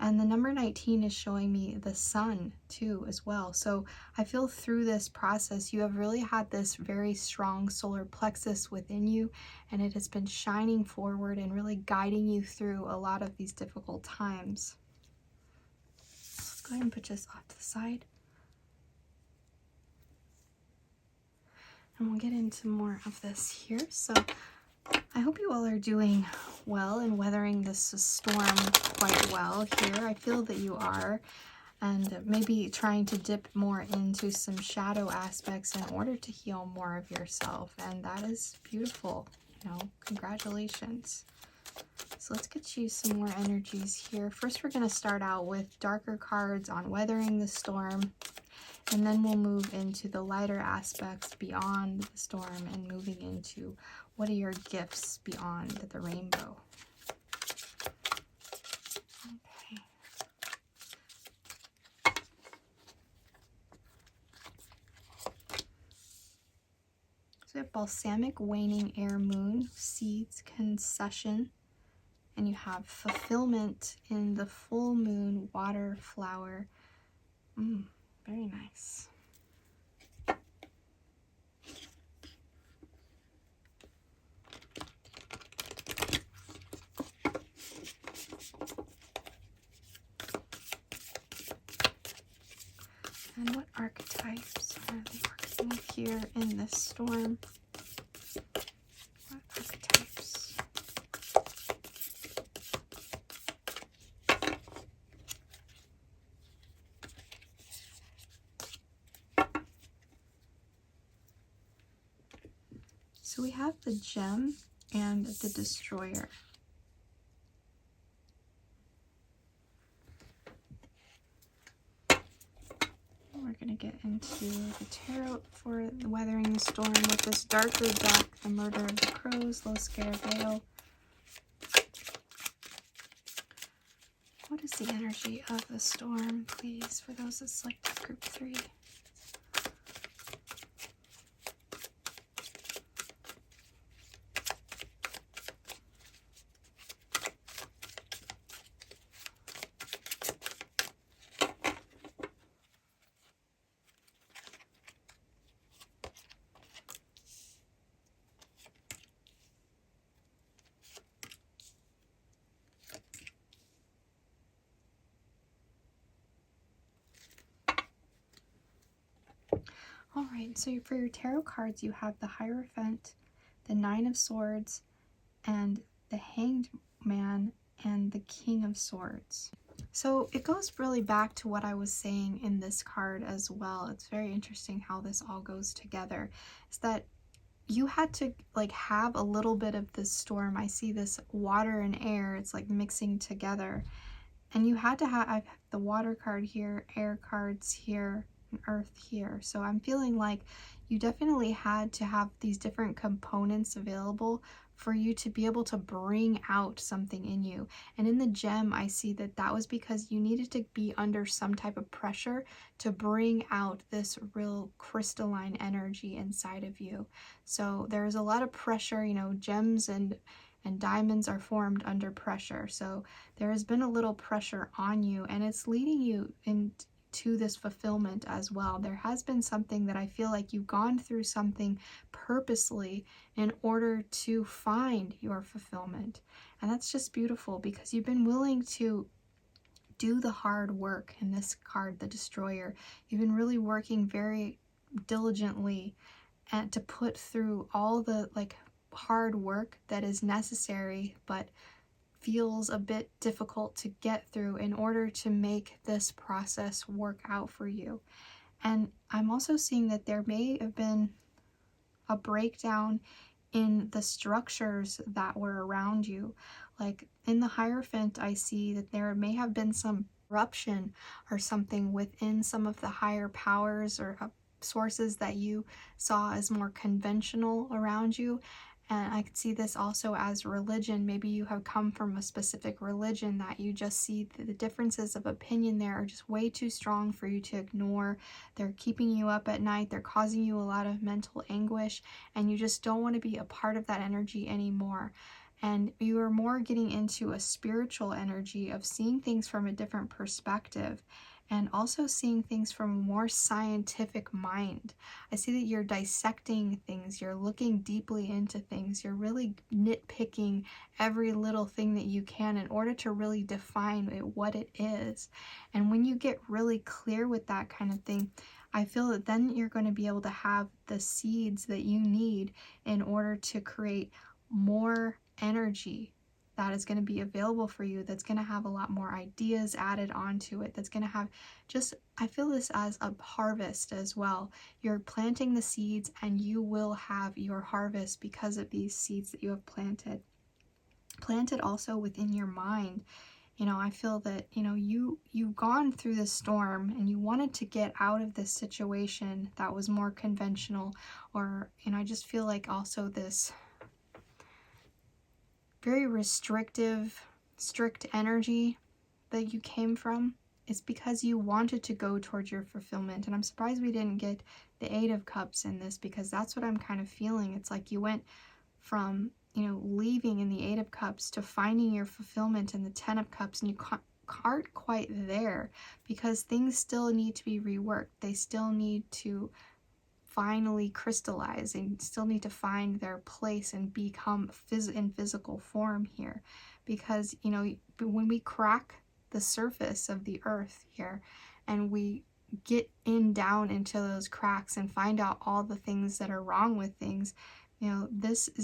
And the number 19 is showing me the sun too as well. So I feel through this process, you have really had this very strong solar plexus within you, and it has been shining forward and really guiding you through a lot of these difficult times. Let's go ahead and put this off to the side. And we'll get into more of this here. So I hope you all are doing well and weathering this storm quite well here. I feel that you are, and maybe trying to dip more into some shadow aspects in order to heal more of yourself. And that is beautiful. You know, congratulations. So let's get you some more energies here. First, we're going to start out with darker cards on weathering the storm. And then we'll move into the lighter aspects beyond the storm and moving into what are your gifts beyond the rainbow. Okay. So we have balsamic waning air moon, seeds concession, and you have fulfillment in the full moon water flower. Very nice. And what archetypes are they working with here in this storm? What archetypes? So we have the gem and the destroyer. We're going to get into the tarot for the weathering the storm with this darker deck, the murder of the crows, low scare veil. What is the energy of the storm, please, for those that selected group 3? All right, so for your tarot cards, you have the Hierophant, the Nine of Swords, and the Hanged Man, and the King of Swords. So it goes really back to what I was saying in this card as well. It's very interesting how this all goes together. Is that you had to like have a little bit of this storm. I see this water and air, it's like mixing together. And you had to have the water card here, air cards here, and earth here. So I'm feeling like you definitely had to have these different components available for you to be able to bring out something in you. And in the gem, I see that that was because you needed to be under some type of pressure to bring out this real crystalline energy inside of you. So there's a lot of pressure, you know, gems and diamonds are formed under pressure. So there has been a little pressure on you, and it's leading you into this fulfillment as well. There has been something that I feel like you've gone through something purposely in order to find your fulfillment. And that's just beautiful because you've been willing to do the hard work. In this card, the Destroyer, you've been really working very diligently and to put through all the like hard work that is necessary but feels a bit difficult to get through in order to make this process work out for you. And I'm also seeing that there may have been a breakdown in the structures that were around you. Like in the Hierophant, I see that there may have been some corruption or something within some of the higher powers or sources that you saw as more conventional around you. And I could see this also as religion. Maybe you have come from a specific religion that you just see the differences of opinion there are just way too strong for you to ignore. They're keeping you up at night. They're causing you a lot of mental anguish, and you just don't want to be a part of that energy anymore. and you are more getting into a spiritual energy of seeing things from a different perspective, and also seeing things from a more scientific mind. I see that you're dissecting things, you're looking deeply into things, you're really nitpicking every little thing that you can in order to really define what it is. And when you get really clear with that kind of thing, I feel that then you're going to be able to have the seeds that you need in order to create more energy that is going to be available for you, that's going to have a lot more ideas added onto it, that's going to have just, I feel this as a harvest as well. You're planting the seeds and you will have your harvest because of these seeds that you have planted. Planted also within your mind. You know, I feel that, you know, you've gone through this storm and you wanted to get out of this situation that was more conventional, or, you know, I just feel like also this very restrictive, strict energy that you came from. It's because you wanted to go towards your fulfillment. And I'm surprised we didn't get the Eight of Cups in this, because that's what I'm kind of feeling. It's like you went from, you know, leaving in the Eight of Cups to finding your fulfillment in the Ten of Cups, and you aren't quite there because things still need to be reworked. They still need to finally crystallize and still need to find their place and become in physical form here. Because, you know, when we crack the surface of the earth here and we get down into those cracks and find out all the things that are wrong with things, you know,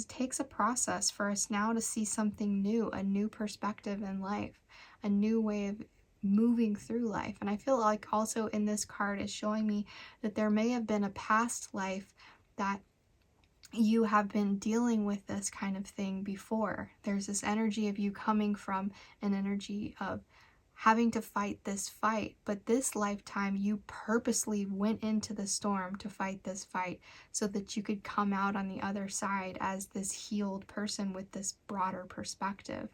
takes a process for us now to see something new, a new perspective in life, a new way of moving through life. And I feel like also in this card is showing me that there may have been a past life that you have been dealing with this kind of thing before. There's this energy of you coming from an energy of having to fight this fight, but this lifetime you purposely went into the storm to fight this fight so that you could come out on the other side as this healed person with this broader perspective.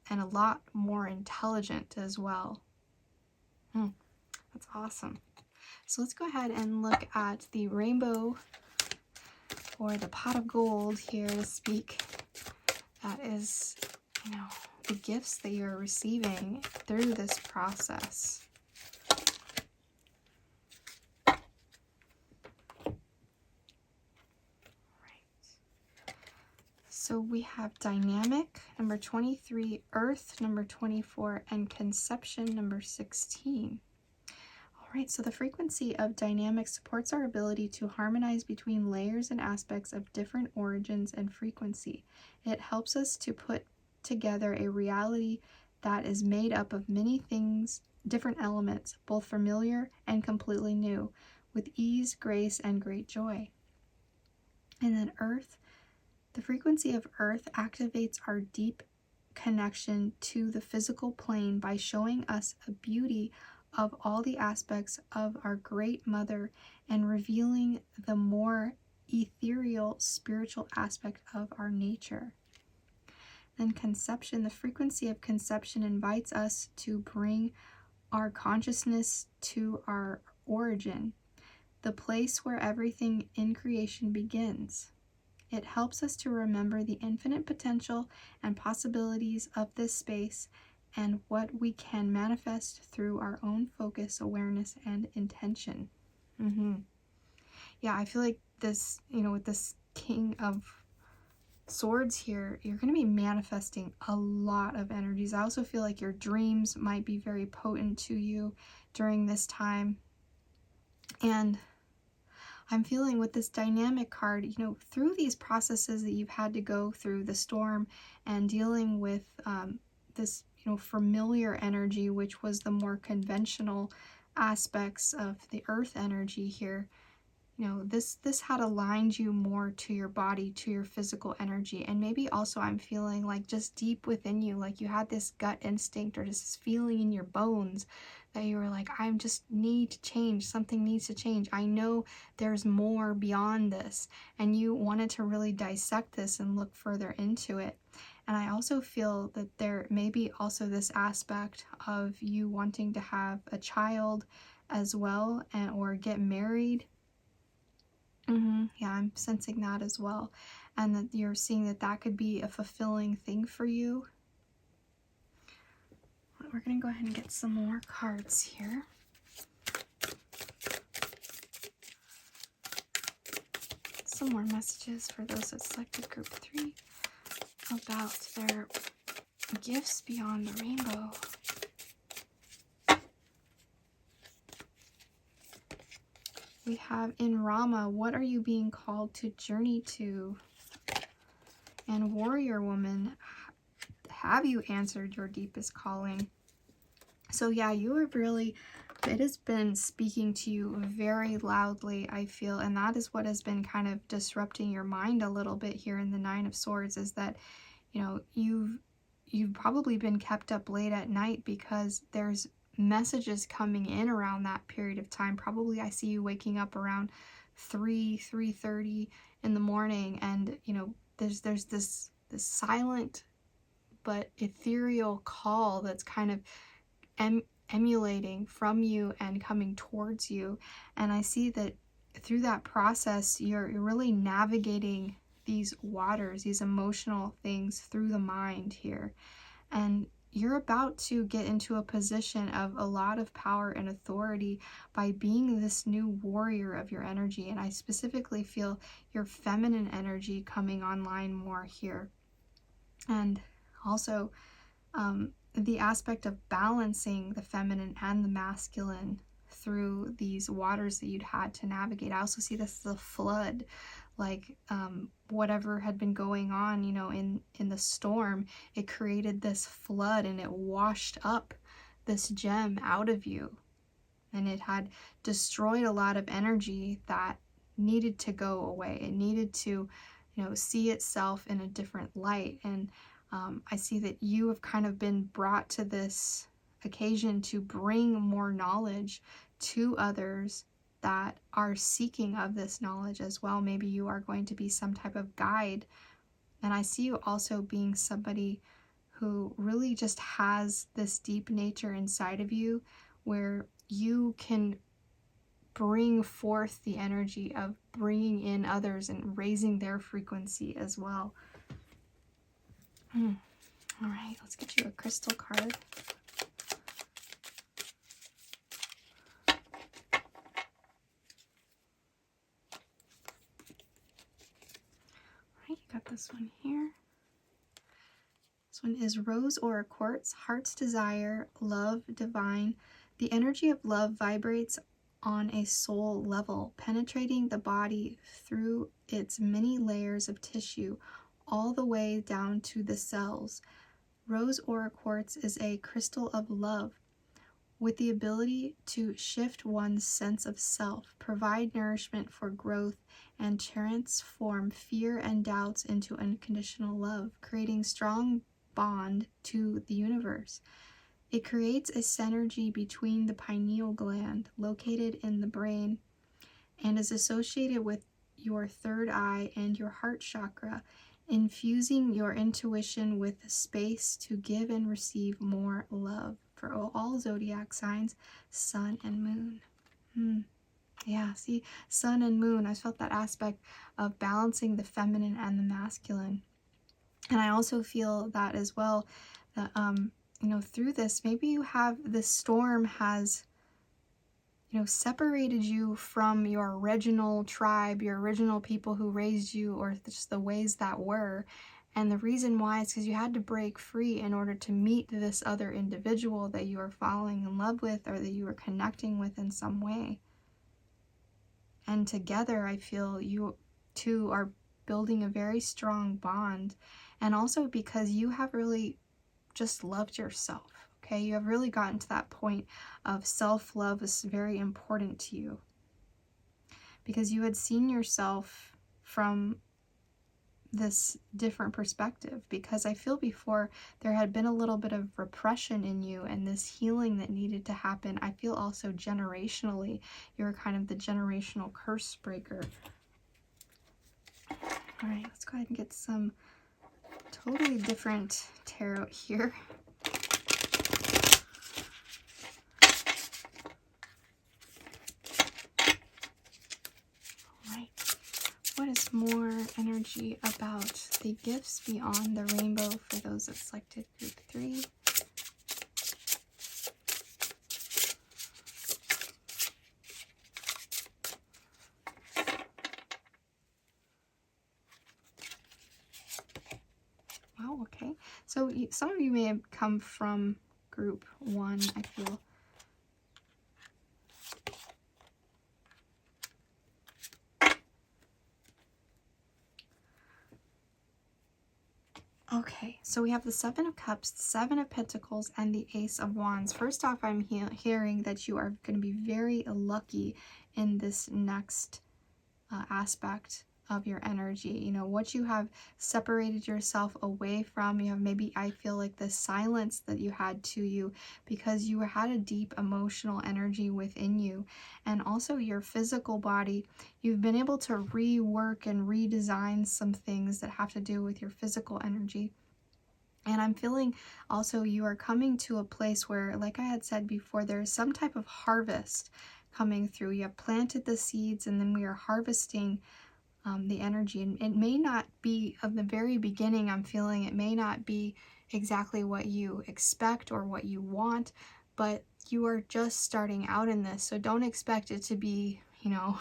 And a lot more intelligent as well. That's awesome. So let's go ahead and look at the rainbow, or the pot of gold here to speak. That is, you know, the gifts that you're receiving through this process. So we have dynamic, number 23, earth, number 24, and conception, number 16. All right, so the frequency of dynamic supports our ability to harmonize between layers and aspects of different origins and frequency. It helps us to put together a reality that is made up of many things, different elements, both familiar and completely new, with ease, grace, and great joy. And then earth. The frequency of earth activates our deep connection to the physical plane by showing us a beauty of all the aspects of our great mother and revealing the more ethereal spiritual aspect of our nature. Then conception. The frequency of conception invites us to bring our consciousness to our origin, the place where everything in creation begins. It helps us to remember the infinite potential and possibilities of this space and what we can manifest through our own focus, awareness, and intention. Yeah, I feel like this, you know, with this King of Swords here, you're going to be manifesting a lot of energies. I also feel like your dreams might be very potent to you during this time. And I'm feeling with this dynamic card, you know, through these processes that you've had to go through, the storm and dealing with this, you know, familiar energy, which was the more conventional aspects of the earth energy here. You know, this had aligned you more to your body, to your physical energy. And maybe also I'm feeling like just deep within you, like you had this gut instinct or just this feeling in your bones that you were like, I just need to change. Something needs to change. I know there's more beyond this. And you wanted to really dissect this and look further into it. And I also feel that there may be also this aspect of you wanting to have a child as well, and or get married. Yeah, I'm sensing that as well. And that you're seeing that that could be a fulfilling thing for you. We're going to go ahead and get some more cards here. Some more messages for those that selected group 3 about their gifts beyond the rainbow. We have in Rama, what are you being called to journey to? And Warrior Woman, have you answered your deepest calling? So yeah, you have really, it has been speaking to you very loudly, I feel, and that is what has been kind of disrupting your mind a little bit here in the Nine of Swords, is that, you know, you've probably been kept up late at night because there's messages coming in around that period of time. Probably I see you waking up around 3:30 in the morning, and you know, there's this silent but ethereal call that's kind of emulating from you and coming towards you. And I see that through that process, you're really navigating these waters, these emotional things through the mind here. And you're about to get into a position of a lot of power and authority by being this new warrior of your energy. And I specifically feel your feminine energy coming online more here. And also, the aspect of balancing the feminine and the masculine through these waters that you'd had to navigate. I also see this as a flood, like whatever had been going on, you know, in the storm, it created this flood and it washed up this gem out of you. And it had destroyed a lot of energy that needed to go away. It needed to, you know, see itself in a different light. And I see that you have kind of been brought to this occasion to bring more knowledge to others that are seeking of this knowledge as well. Maybe you are going to be some type of guide. And I see you also being somebody who really just has this deep nature inside of you where you can bring forth the energy of bringing in others and raising their frequency as well. All right, let's get you a crystal card. All right, you got this one here. This one is Rose Aura Quartz, Heart's Desire, Love Divine. The energy of love vibrates on a soul level, penetrating the body through its many layers of tissue, all the way down to the cells. Rose Aura Quartz is a crystal of love with the ability to shift one's sense of self, provide nourishment for growth, and transform fear and doubts into unconditional love, creating strong bond to the universe. It creates a synergy between the pineal gland, located in the brain, and is associated with your third eye and your heart chakra, infusing your intuition with space to give and receive more love. For all zodiac signs, sun and moon. Yeah, see, sun and moon, I felt that aspect of balancing the feminine and the masculine. And I also feel that as well, that you know, through this, maybe you have, this storm has, you know, separated you from your original tribe, your original people who raised you, or just the ways that were. And the reason why is because you had to break free in order to meet this other individual that you are falling in love with, or that you are connecting with in some way. And together, I feel you two are building a very strong bond. And also because you have really just loved yourself. Okay, you have really gotten to that point of self-love is very important to you, because you had seen yourself from this different perspective. Because I feel before there had been a little bit of repression in you and this healing that needed to happen. I feel also generationally, you're kind of the generational curse breaker. All right, let's go ahead and get some totally different tarot here. energy about the gifts beyond the rainbow for those that selected group 3. Wow, okay. So some of you may have come from group 1, I feel. Okay, so we have the 7 of Cups, the 7 of Pentacles, and the Ace of Wands. First off, I'm hearing that you are going to be very lucky in this next aspect of your energy. You know, what you have separated yourself away from, you have maybe, I feel like, the silence that you had to you because you had a deep emotional energy within you, and also your physical body. You've been able to rework and redesign some things that have to do with your physical energy. And I'm feeling also you are coming to a place where, like I had said before, there's some type of harvest coming through. You have planted the seeds and then we are harvesting the energy. And it may not be of the very beginning, I'm feeling it may not be exactly what you expect or what you want, but you are just starting out in this. So don't expect it to be, you know,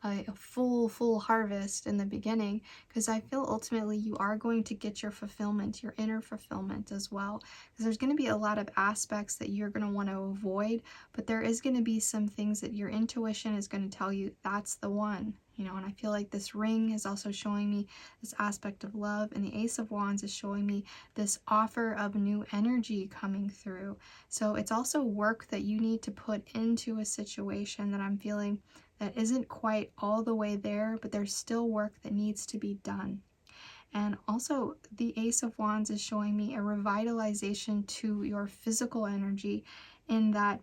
a full harvest in the beginning, because I feel ultimately you are going to get your fulfillment, your inner fulfillment as well, because there's going to be a lot of aspects that you're going to want to avoid, but there is going to be some things that your intuition is going to tell you that's the one, you know. And I feel like this ring is also showing me this aspect of love, and the Ace of Wands is showing me this offer of new energy coming through. So it's also work that you need to put into a situation that I'm feeling that isn't quite all the way there, but there's still work that needs to be done. And also the Ace of Wands is showing me a revitalization to your physical energy, in that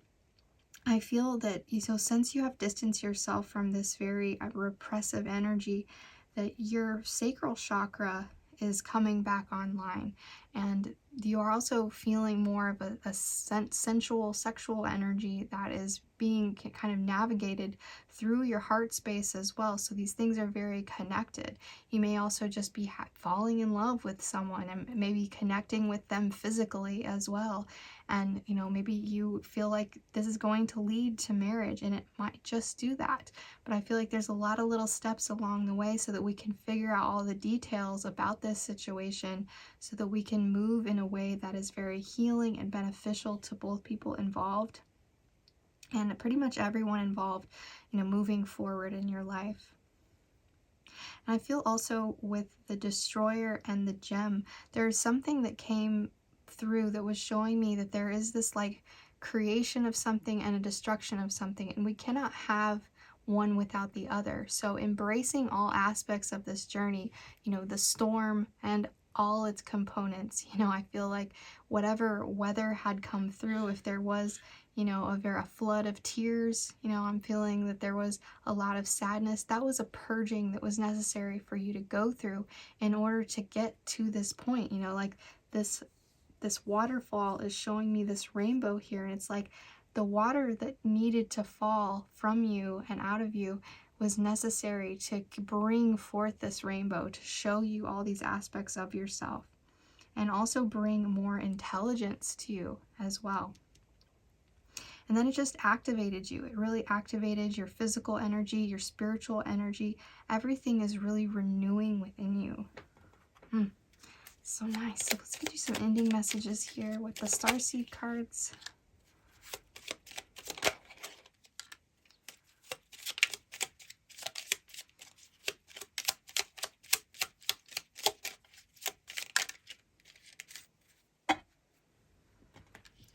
I feel that, you know, since you have distanced yourself from this very repressive energy, that your sacral chakra is coming back online, and you are also feeling more of a sensual, sexual energy that is being kind of navigated through your heart space as well. So these things are very connected. You may also just be falling in love with someone and maybe connecting with them physically as well. And, you know, maybe you feel like this is going to lead to marriage, and it might just do that. But I feel like there's a lot of little steps along the way so that we can figure out all the details about this situation, so that we can move in a way that is very healing and beneficial to both people involved, and pretty much everyone involved, you know, moving forward in your life. And I feel also with the Destroyer and the Gem, there's something that came through that was showing me that there is this like creation of something and a destruction of something, and we cannot have one without the other. So embracing all aspects of this journey, you know, the storm and all its components. You know, I feel like whatever weather had come through, if there was, you know, a flood of tears, you know, I'm feeling that there was a lot of sadness. That was a purging that was necessary for you to go through in order to get to this point. You know, like this waterfall is showing me this rainbow here, and it's like the water that needed to fall from you and out of you was necessary to bring forth this rainbow, to show you all these aspects of yourself, and also bring more intelligence to you as well. And then it just activated you. It really activated your physical energy, your spiritual energy. Everything is really renewing within you. So nice. So let's get you some ending messages here with the Starseed cards.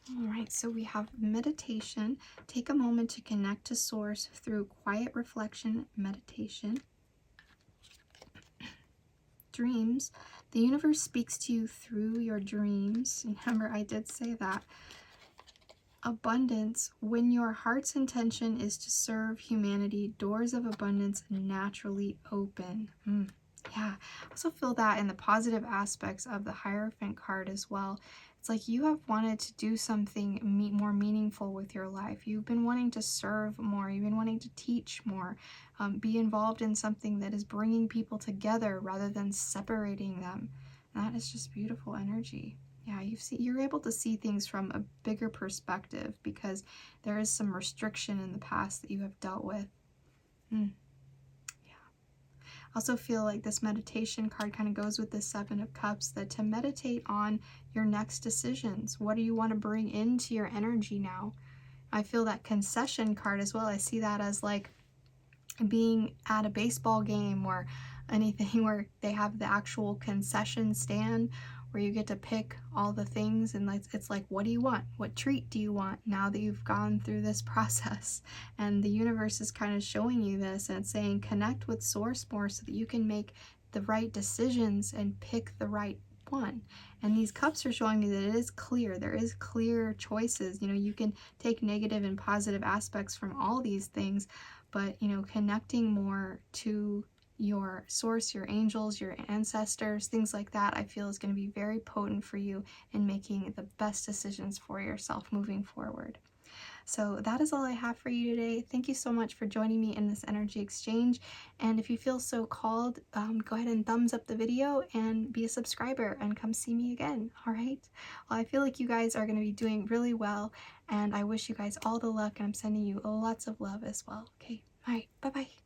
All right, so we have meditation. Take a moment to connect to Source through quiet reflection, meditation. Dreams. The universe speaks to you through your dreams. Remember, I did say that. Abundance. When your heart's intention is to serve humanity, doors of abundance naturally open. Yeah, I also feel that in the positive aspects of the Hierophant card as well. It's like you have wanted to do something more meaningful with your life. You've been wanting to serve more. You've been wanting to teach more. Be involved in something that is bringing people together rather than separating them. And that is just beautiful energy. Yeah, you're able to see things from a bigger perspective because there is some restriction in the past that you have dealt with. I also feel like this meditation card kind of goes with the Seven of Cups, that to meditate on your next decisions. What do you want to bring into your energy now? I feel that concession card as well. I see that as like being at a baseball game or anything where they have the actual concession stand where you get to pick all the things, and it's like, what do you want? What treat do you want now that you've gone through this process? And the universe is kind of showing you this, and it's saying connect with source more so that you can make the right decisions and pick the right one. And these cups are showing me that it is clear. There is clear choices. You know, you can take negative and positive aspects from all these things, but, you know, connecting more to your source, your angels, your ancestors, things like that, I feel is going to be very potent for you in making the best decisions for yourself moving forward. So that is all I have for you today. Thank you so much for joining me in this energy exchange. And if you feel so called, go ahead and thumbs up the video and be a subscriber and come see me again. All right. Well, I feel like you guys are going to be doing really well, and I wish you guys all the luck, and I'm sending you lots of love as well. Okay. All right. Bye-bye.